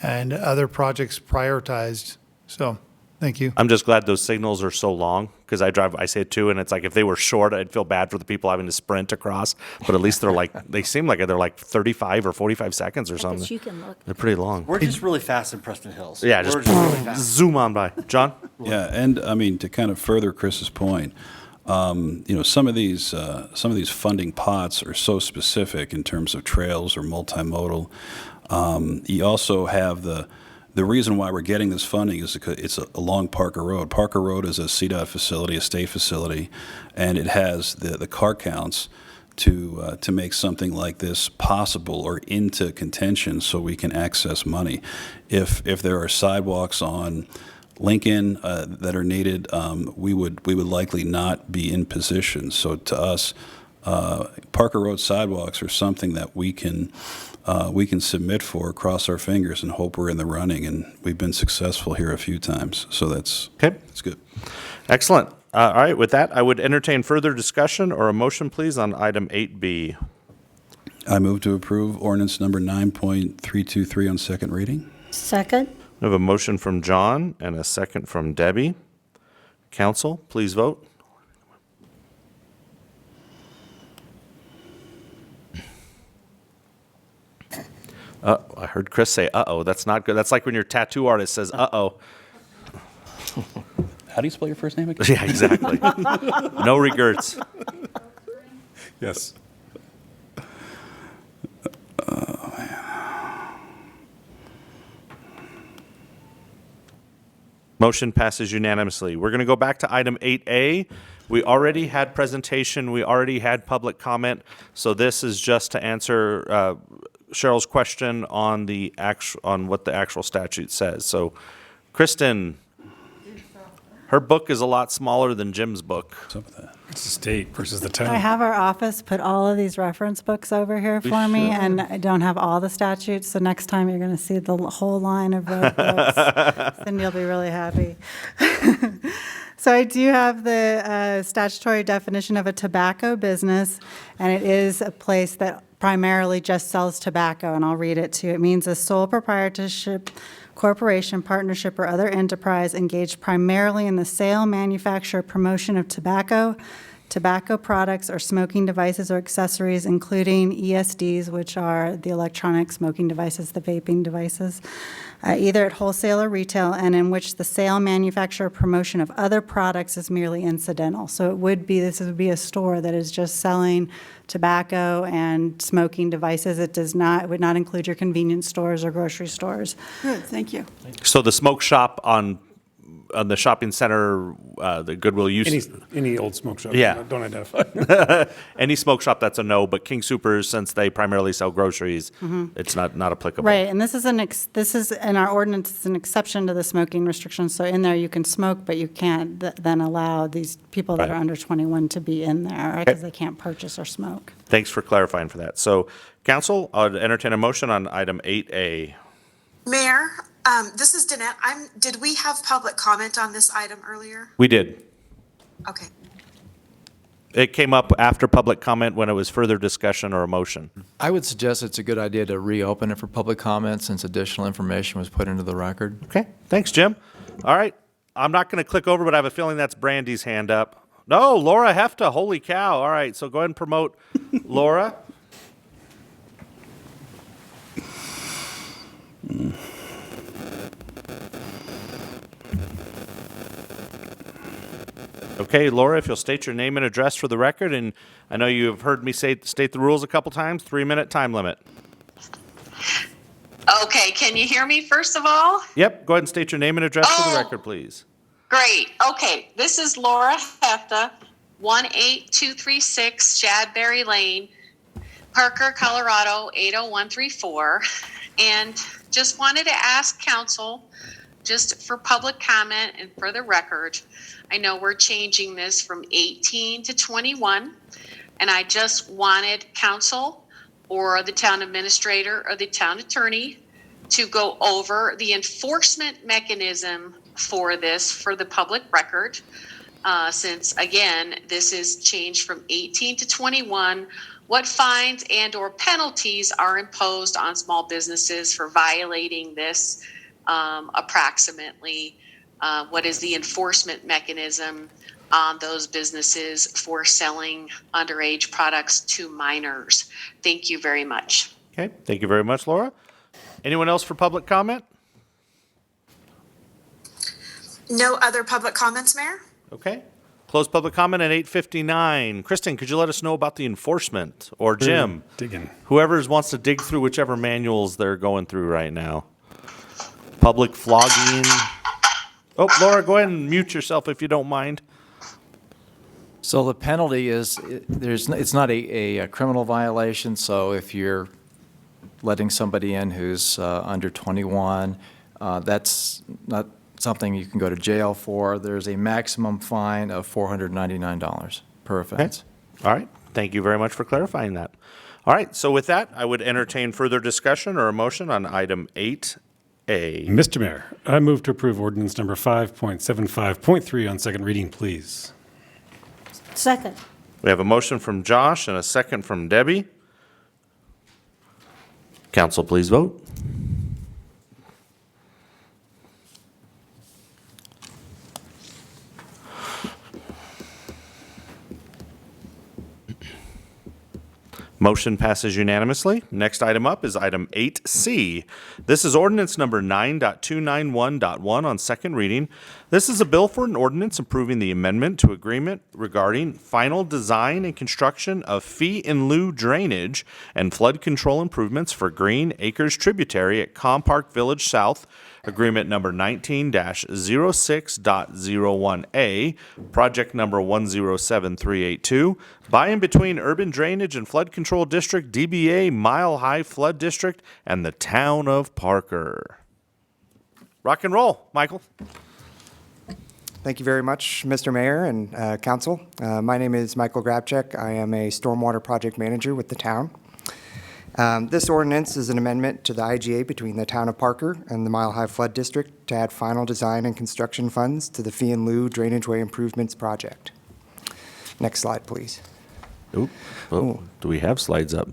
and other projects prioritized. So, thank you. I'm just glad those signals are so long, because I say it too, and it's like if they were short, I'd feel bad for the people having to sprint across, but at least they seem like they're like 35 or 45 seconds or something. You can look. They're pretty long. We're just really fast in Preston Hills. Yeah, We're just really fast. zoom on by. John? Yeah, and I mean, to kind of further Chris's point, some of these funding pots are so specific in terms of trails or multimodal. You also have the reason why we're getting this funding is because it's along Parker Road. Parker Road is a CDOT facility, a state facility, and it has the car counts to make something like this possible or into contention so we can access money. If there are sidewalks on Lincoln that are needed, we would likely not be in position. So to us, Parker Road sidewalks are something that we can submit for, cross our fingers, and hope we're in the running. And we've been successful here a few times, so that's good. Excellent. All right, with that, I would entertain further discussion or a motion, please, on item 8B. I move to approve ordinance number 9.323 on second reading. Second. We have a motion from John and a second from Debbie. Council, please vote. I heard Chris say, uh-oh. That's not good. That's like when your tattoo artist says, uh-oh. How do you spell your first name again? Yeah, exactly. No regrets. Yes. Motion passes unanimously. We're going to go back to item 8A. We already had presentation. We already had public comment. So this is just to answer Cheryl's question on what the actual statute says. So, Kristen, her book is a lot smaller than Jim's book. It's the state versus the town. I have our office put all of these reference books over here for me, and I don't have all the statutes, so next time you're going to see the whole line of road books. Then you'll be really happy. So I do have the statutory definition of a tobacco business, and it is a place that primarily just sells tobacco, and I'll read it to you. It means a sole proprietorship, corporation, partnership, or other enterprise engaged primarily in the sale, manufacture, promotion of tobacco, tobacco products or smoking devices or accessories, including ESDs, which are the electronic smoking devices, the vaping devices, either at wholesale or retail, and in which the sale, manufacture, or promotion of other products is merely incidental. So this would be a store that is just selling tobacco and smoking devices. It would not include your convenience stores or grocery stores. Good, thank you. So the smoke shop on the shopping center, the Goodwill use. Any old smoke shop. Yeah. Don't identify. Any smoke shop, that's a no, but King Soopers, since they primarily sell groceries, it's not applicable. Right, and this is in our ordinance, it's an exception to the smoking restrictions. So in there, you can smoke, but you can't then allow these people that Right. are under 21 to be in there, right? Because they can't purchase or smoke. Thanks for clarifying for that. So, council, I'd entertain a motion on item 8A. Mayor, this is Danette. Did we have public comment on this item earlier? We did. Okay. It came up after public comment when it was further discussion or a motion. I would suggest it's a good idea to reopen it for public comment since additional information was put into the record. Okay, thanks, Jim. All right, I'm not going to click over, but I have a feeling that's Brandy's hand up. No, Laura Hefta, holy cow. All right, so go ahead and promote Laura. Okay, Laura, if you'll state your name and address for the record, and I know you have heard me state the rules a couple times, 3-minute time limit. Okay, can you hear me first of all? Yep, go ahead and state your name and address for the record, please. Great. Okay, this is Laura Hefta, 18236 Shadberry Lane, Parker, Colorado, 80134. And just wanted to ask council, just for public comment and for the record, I know we're changing this from 18 to 21, and I just wanted council or the town administrator or the town attorney to go over the enforcement mechanism for this for the public record. Since again, this is changed from 18 to 21, what fines and or penalties are imposed on small businesses for violating this approximately? What is the enforcement mechanism on those businesses for selling underage products to minors? Thank you very much. Okay, thank you very much, Laura. Anyone else for public comment? No other public comments, Mayor? Okay. Close public comment at 8:59. Kristen, could you let us know about the enforcement? Or Jim? Digging. Whoever wants to dig through whichever manuals they're going through right now. Public flogging. Oh, Laura, go ahead and mute yourself if you don't mind. So the penalty is, it's not a criminal violation, so if you're letting somebody in who's under 21, that's not something you can go to jail for. There's a maximum fine of $499 per offense. Okay. All right. Thank you very much for clarifying that. All right. So with that, I would entertain further discussion or a motion on item 8A. Mr. Mayor, I move to approve ordinance number 5.75.3 on second reading, please. Second. We have a motion from Josh and a second from Debbie. Council, please vote. Motion passes unanimously. Next item up is item 8C. This is ordinance number 9.291.1 on second reading. This is a bill for an ordinance approving the amendment to agreement regarding final design and construction of fee-in-lieu drainage and flood control improvements for Green Acres tributary at Compark Village South, agreement number 19-06.01A, project number 107382, by and between Urban Drainage and Flood Control District, DBA Mile High Flood District, and the town of Parker. Rock and roll, Michael. Thank you very much, Mr. Mayor and Council. My name is Michael Grabchuk. I am a stormwater project manager with the town. This ordinance is an amendment to the IGA between the town of Parker and the Mile High Flood District to add final design and construction funds to the fee-in-lieu drainageway improvements project. Next slide, please. Ooh. Oh, do we have slides up?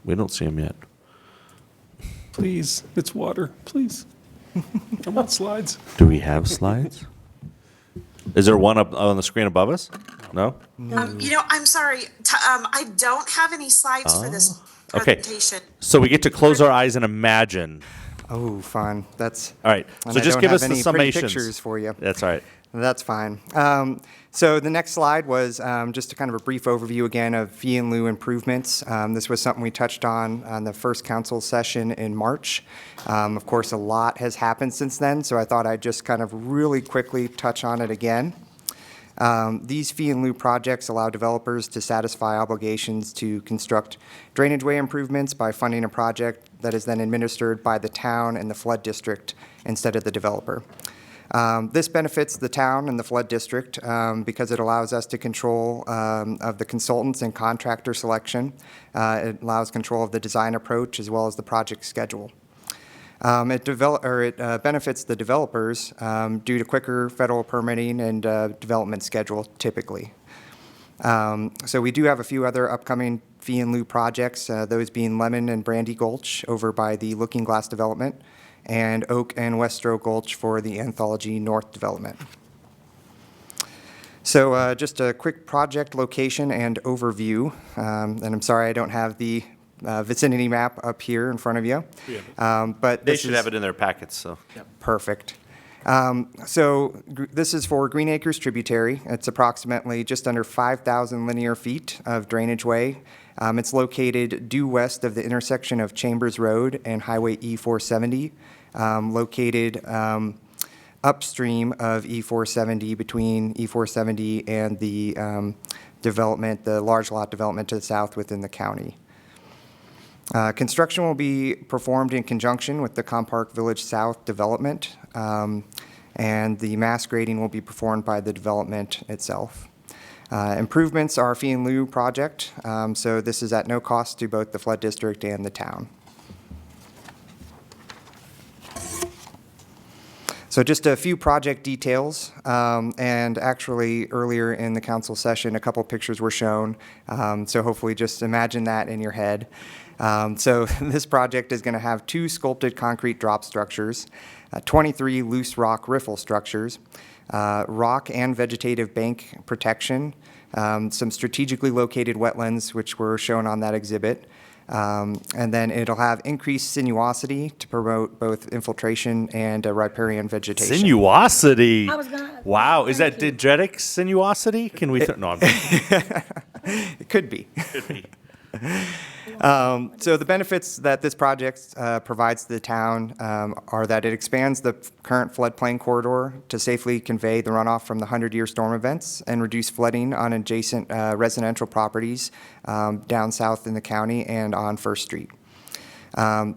We don't see them yet. Please, it's water, please. I want slides. Do we have slides? Is there one up on the screen above us? No? I'm sorry, I don't have any slides for this Okay. presentation. So we get to close our eyes and imagine. Oh, fun. That's All right. and So I just don't give have us the any pretty summations. pictures for you. That's all right. That's fine. So the next slide was just a kind of a brief overview again of fee in lieu improvements. This was something we touched on the first council session in March. Of course, a lot has happened since then, so I thought I'd just kind of really quickly touch on it again. These fee in lieu projects allow developers to satisfy obligations to construct drainage way improvements by funding a project that is then administered by the town and the flood district instead of the developer. This benefits the town and the flood district because it allows us to control of the consultants and contractor selection. It allows control of the design approach as well as the project schedule. It benefits the developers due to quicker federal permitting and development schedule typically. So we do have a few other upcoming fee in lieu projects, those being Lemon and Brandy Gulch over by the Looking Glass development, and Oak and Westro Gulch for the Anthology North development. So just a quick project location and overview, and I'm sorry I don't have the vicinity map up here in front of you. But They should have it in their packets, so. Perfect. This is for Green Acres Tributary. It's approximately just under 5,000 linear feet of drainage way. It's located due west of the intersection of Chambers Road and Highway E470, located upstream of E470 between E470 and the development, the large lot development to the south within the county. Construction will be performed in conjunction with the Compark Village South development, and the mass grading will be performed by the development itself. Improvements are a fee in lieu project, so this is at no cost to both the flood district and the town. So just a few project details, and actually earlier in the council session, a couple pictures were shown, so hopefully just imagine that in your head. So this project is going to have 2 sculpted concrete drop structures, 23 loose rock riffle structures, rock and vegetative bank protection, some strategically located wetlands, which were shown on that exhibit, and then it'll have increased sinuosity to promote both infiltration and riparian vegetation. Sinuosity. I was gonna- Wow. Is that dendritic sinuosity? Can we? No, I'm It could be. Could be. So the benefits that this project provides to the town are that it expands the current floodplain corridor to safely convey the runoff from the 100-year storm events and reduce flooding on adjacent residential properties down south in the county and on First Street.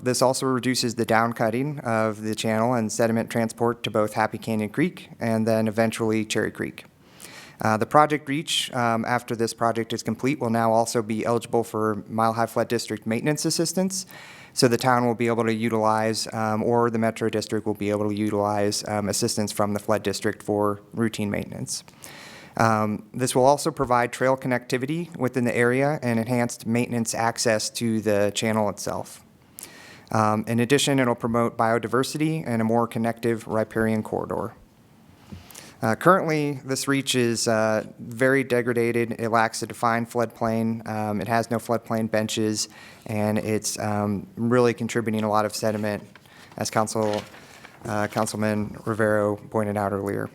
This also reduces the downcutting of the channel and sediment transport to both Happy Canyon Creek and then eventually Cherry Creek. The project reach, after this project is complete, will now also be eligible for Mile High Flood District maintenance assistance. So the town will be able to utilize, or the Metro District will be able to utilize assistance from the Flood District for routine maintenance. This will also provide trail connectivity within the area and enhanced maintenance access to the channel itself. In addition, it'll promote biodiversity and a more connective riparian corridor. Currently, this reach is very degraded. It lacks a defined floodplain. It has no floodplain benches, and it's really contributing a lot of sediment, as Councilman Rivero pointed out earlier.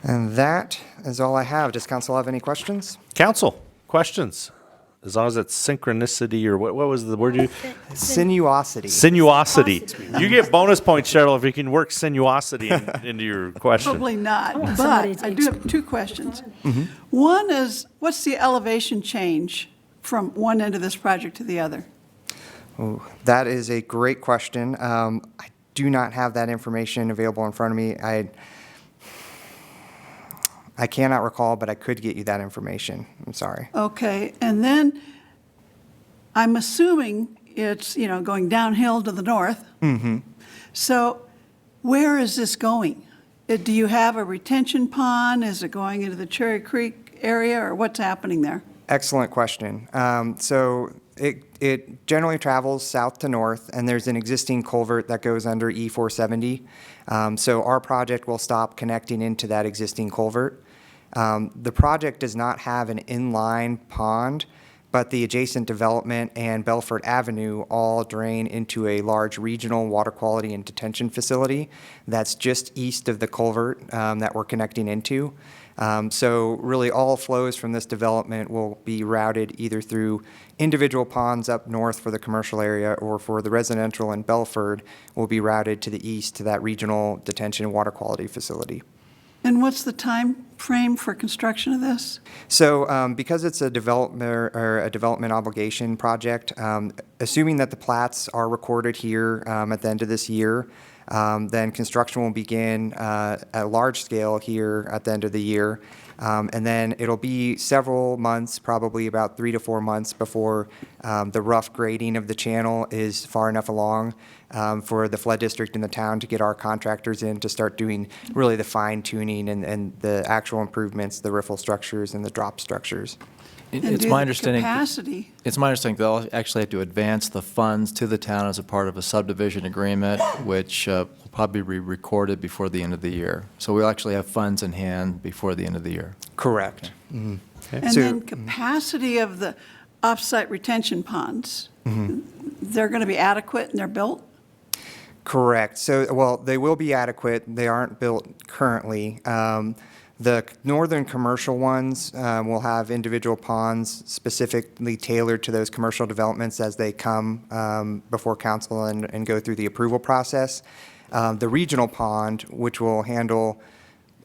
And that is all I have. Does council have any questions? Council, questions? As long as it's synchronicity or what was the word you? Sinuosity. Sinuosity. You get bonus points, Cheryl, if you can work sinuosity into your question. Probably not, want somebody but to I do have 2 questions. Mm-hmm. One is, what's the elevation change from one end of this project to the other? Oh, that is a great question. I do not have that information available in front of me. I cannot recall, but I could get you that information. I'm sorry. Okay, and then I'm assuming it's, going downhill to the north. Mm-hmm. So where is this going? Do you have a retention pond? Is it going into the Cherry Creek area, or what's happening there? Excellent question. So It generally travels south to north, and there's an existing culvert that goes under E470. So our project will stop connecting into that existing culvert. The project does not have an inline pond, but the adjacent development and Belford Avenue all drain into a large regional water quality and detention facility that's just east of the culvert that we're connecting into. So really all flows from this development will be routed either through individual ponds up north for the commercial area, or for the residential in Belford will be routed to the east to that regional detention and water quality facility. And what's the time frame for construction of this? So because it's a development obligation project, assuming that the plats are recorded here at the end of this year, then construction will begin at a large scale here at the end of the year. And then it'll be several months, probably about 3 to 4 months before the rough grading of the channel is far enough along for the flood district in the town to get our contractors in to start doing really the fine tuning and the actual improvements, the riffle structures and the drop structures. It's my understanding. Capacity. It's my understanding they'll actually have to advance the funds to the town as a part of a subdivision agreement, which will probably be recorded before the end of the year. So we'll actually have funds in hand before the end of the year. Correct. And then capacity of the off-site retention ponds, they're going to be adequate and they're built? Correct. So, well, they will be adequate. They aren't built currently. The northern commercial ones will have individual ponds specifically tailored to those commercial developments as they come before council and go through the approval process. The regional pond, which will handle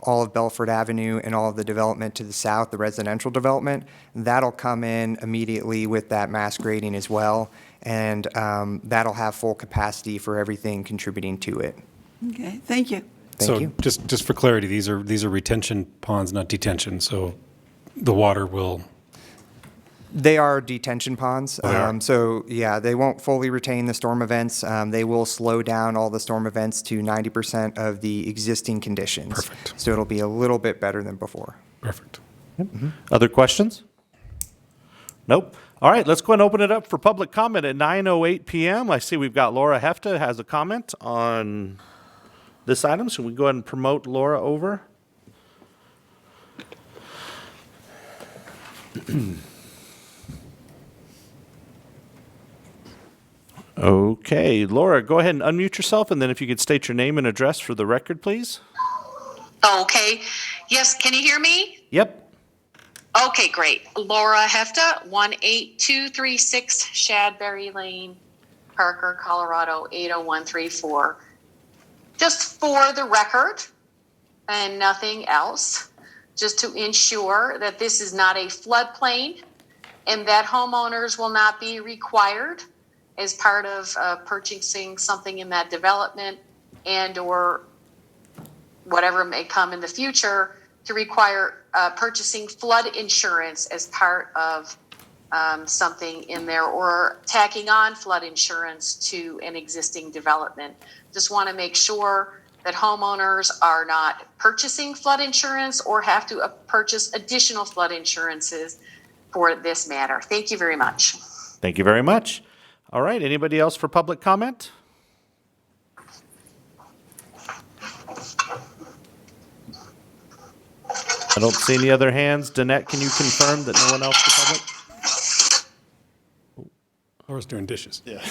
all of Belford Avenue and all of the development to the south, the residential development, that'll come in immediately with that mass grading as well, and that'll have full capacity for everything contributing to it. Okay, thank you. Thank you. Just for clarity, these are retention ponds, not detention, so the water will... They are detention ponds. Oh, they are? So, yeah, they won't fully retain the storm events. They will slow down all the storm events to 90% of the existing conditions. Perfect. So it'll be a little bit better than before. Perfect. Other questions? Nope. All right, let's go and open it up for public comment at 9:08 p.m. I see we've got Laura Hefta has a comment on this item, so we go ahead and promote Laura over. Okay, Laura, go ahead and unmute yourself, and then if you could state your name and address for the record, please. Okay. Yes, can you hear me? Yep. Okay, great. Laura Hefta, 18236 Shadberry Lane, Parker, Colorado, 80134. Just for the record and nothing else, just to ensure that this is not a floodplain and that homeowners will not be required as part of purchasing something in that development and or whatever may come in the future to require purchasing flood insurance as part of something in there or tacking on flood insurance to an existing development. Just want to make sure that homeowners are not purchasing flood insurance or have to purchase additional flood insurances for this matter. Thank you very much. Thank you very much. All right, anybody else for public comment? I don't see any other hands. Danette, can you confirm that no one else for public? Laura's doing dishes. Yeah.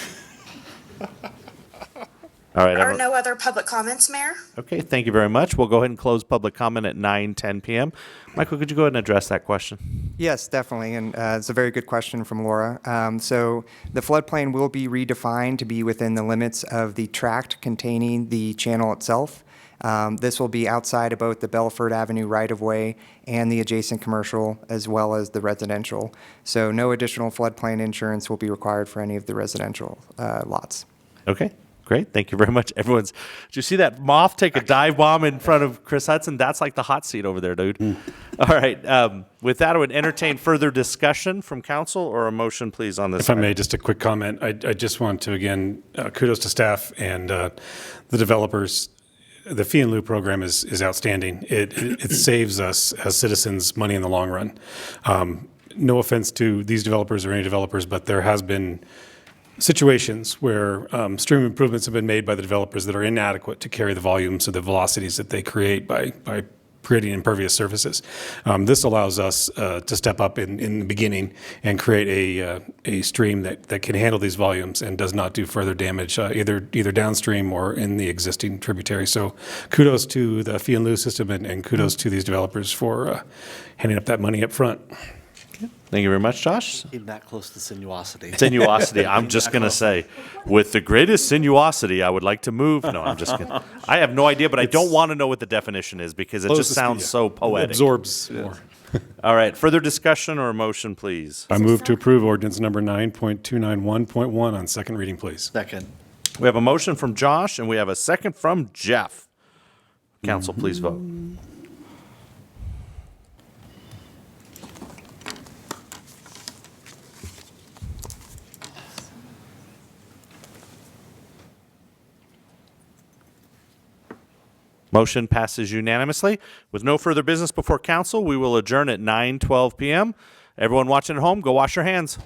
All right. There are no other public comments, Mayor? Okay, thank you very much. We'll go ahead and close public comment at 9:10 p.m. Michael, could you go ahead and address that question? Yes, definitely, and it's a very good question from Laura. So the floodplain will be redefined to be within the limits of the tract containing the channel itself. This will be outside of both the Belford Avenue right-of-way and the adjacent commercial, as well as the residential. So no additional floodplain insurance will be required for any of the residential lots. Okay. Great. Thank you very much. Did you see that moth take a dive bomb in front of Chris Hudson? That's like the hot seat over there, dude. All right. With that, I would entertain further discussion from council or a motion, please, on this. If I may, just a quick comment. I just want to, again, kudos to staff and the developers. The fee and lieu program is outstanding. It saves us as citizens money in the long run. no offense to these developers or any developers, but there has been situations where stream improvements have been made by the developers that are inadequate to carry the volumes or the velocities that they create by creating impervious surfaces. This allows us to step up in the beginning and create a stream that can handle these volumes and does not do further damage either downstream or in the existing tributary. So kudos to the fee and lieu system and kudos to these developers for handing up that money up front. Thank you very much, Josh. Came that close to sinuosity. Sinuosity. I'm just going to say, with the greatest sinuosity, I would like to move. No, I'm just kidding. I have no idea, but I don't want to know what the definition is because it just sounds so poetic. Absorbs more. All right. Further discussion or motion, please? I move to approve ordinance number 9.291.1 on second reading, please. Second. We have a motion from Josh and we have a second from Jeff. Council, please vote. Motion passes unanimously. With no further business before council, we will adjourn at 9:12 p.m. Everyone watching at home, go wash your hands.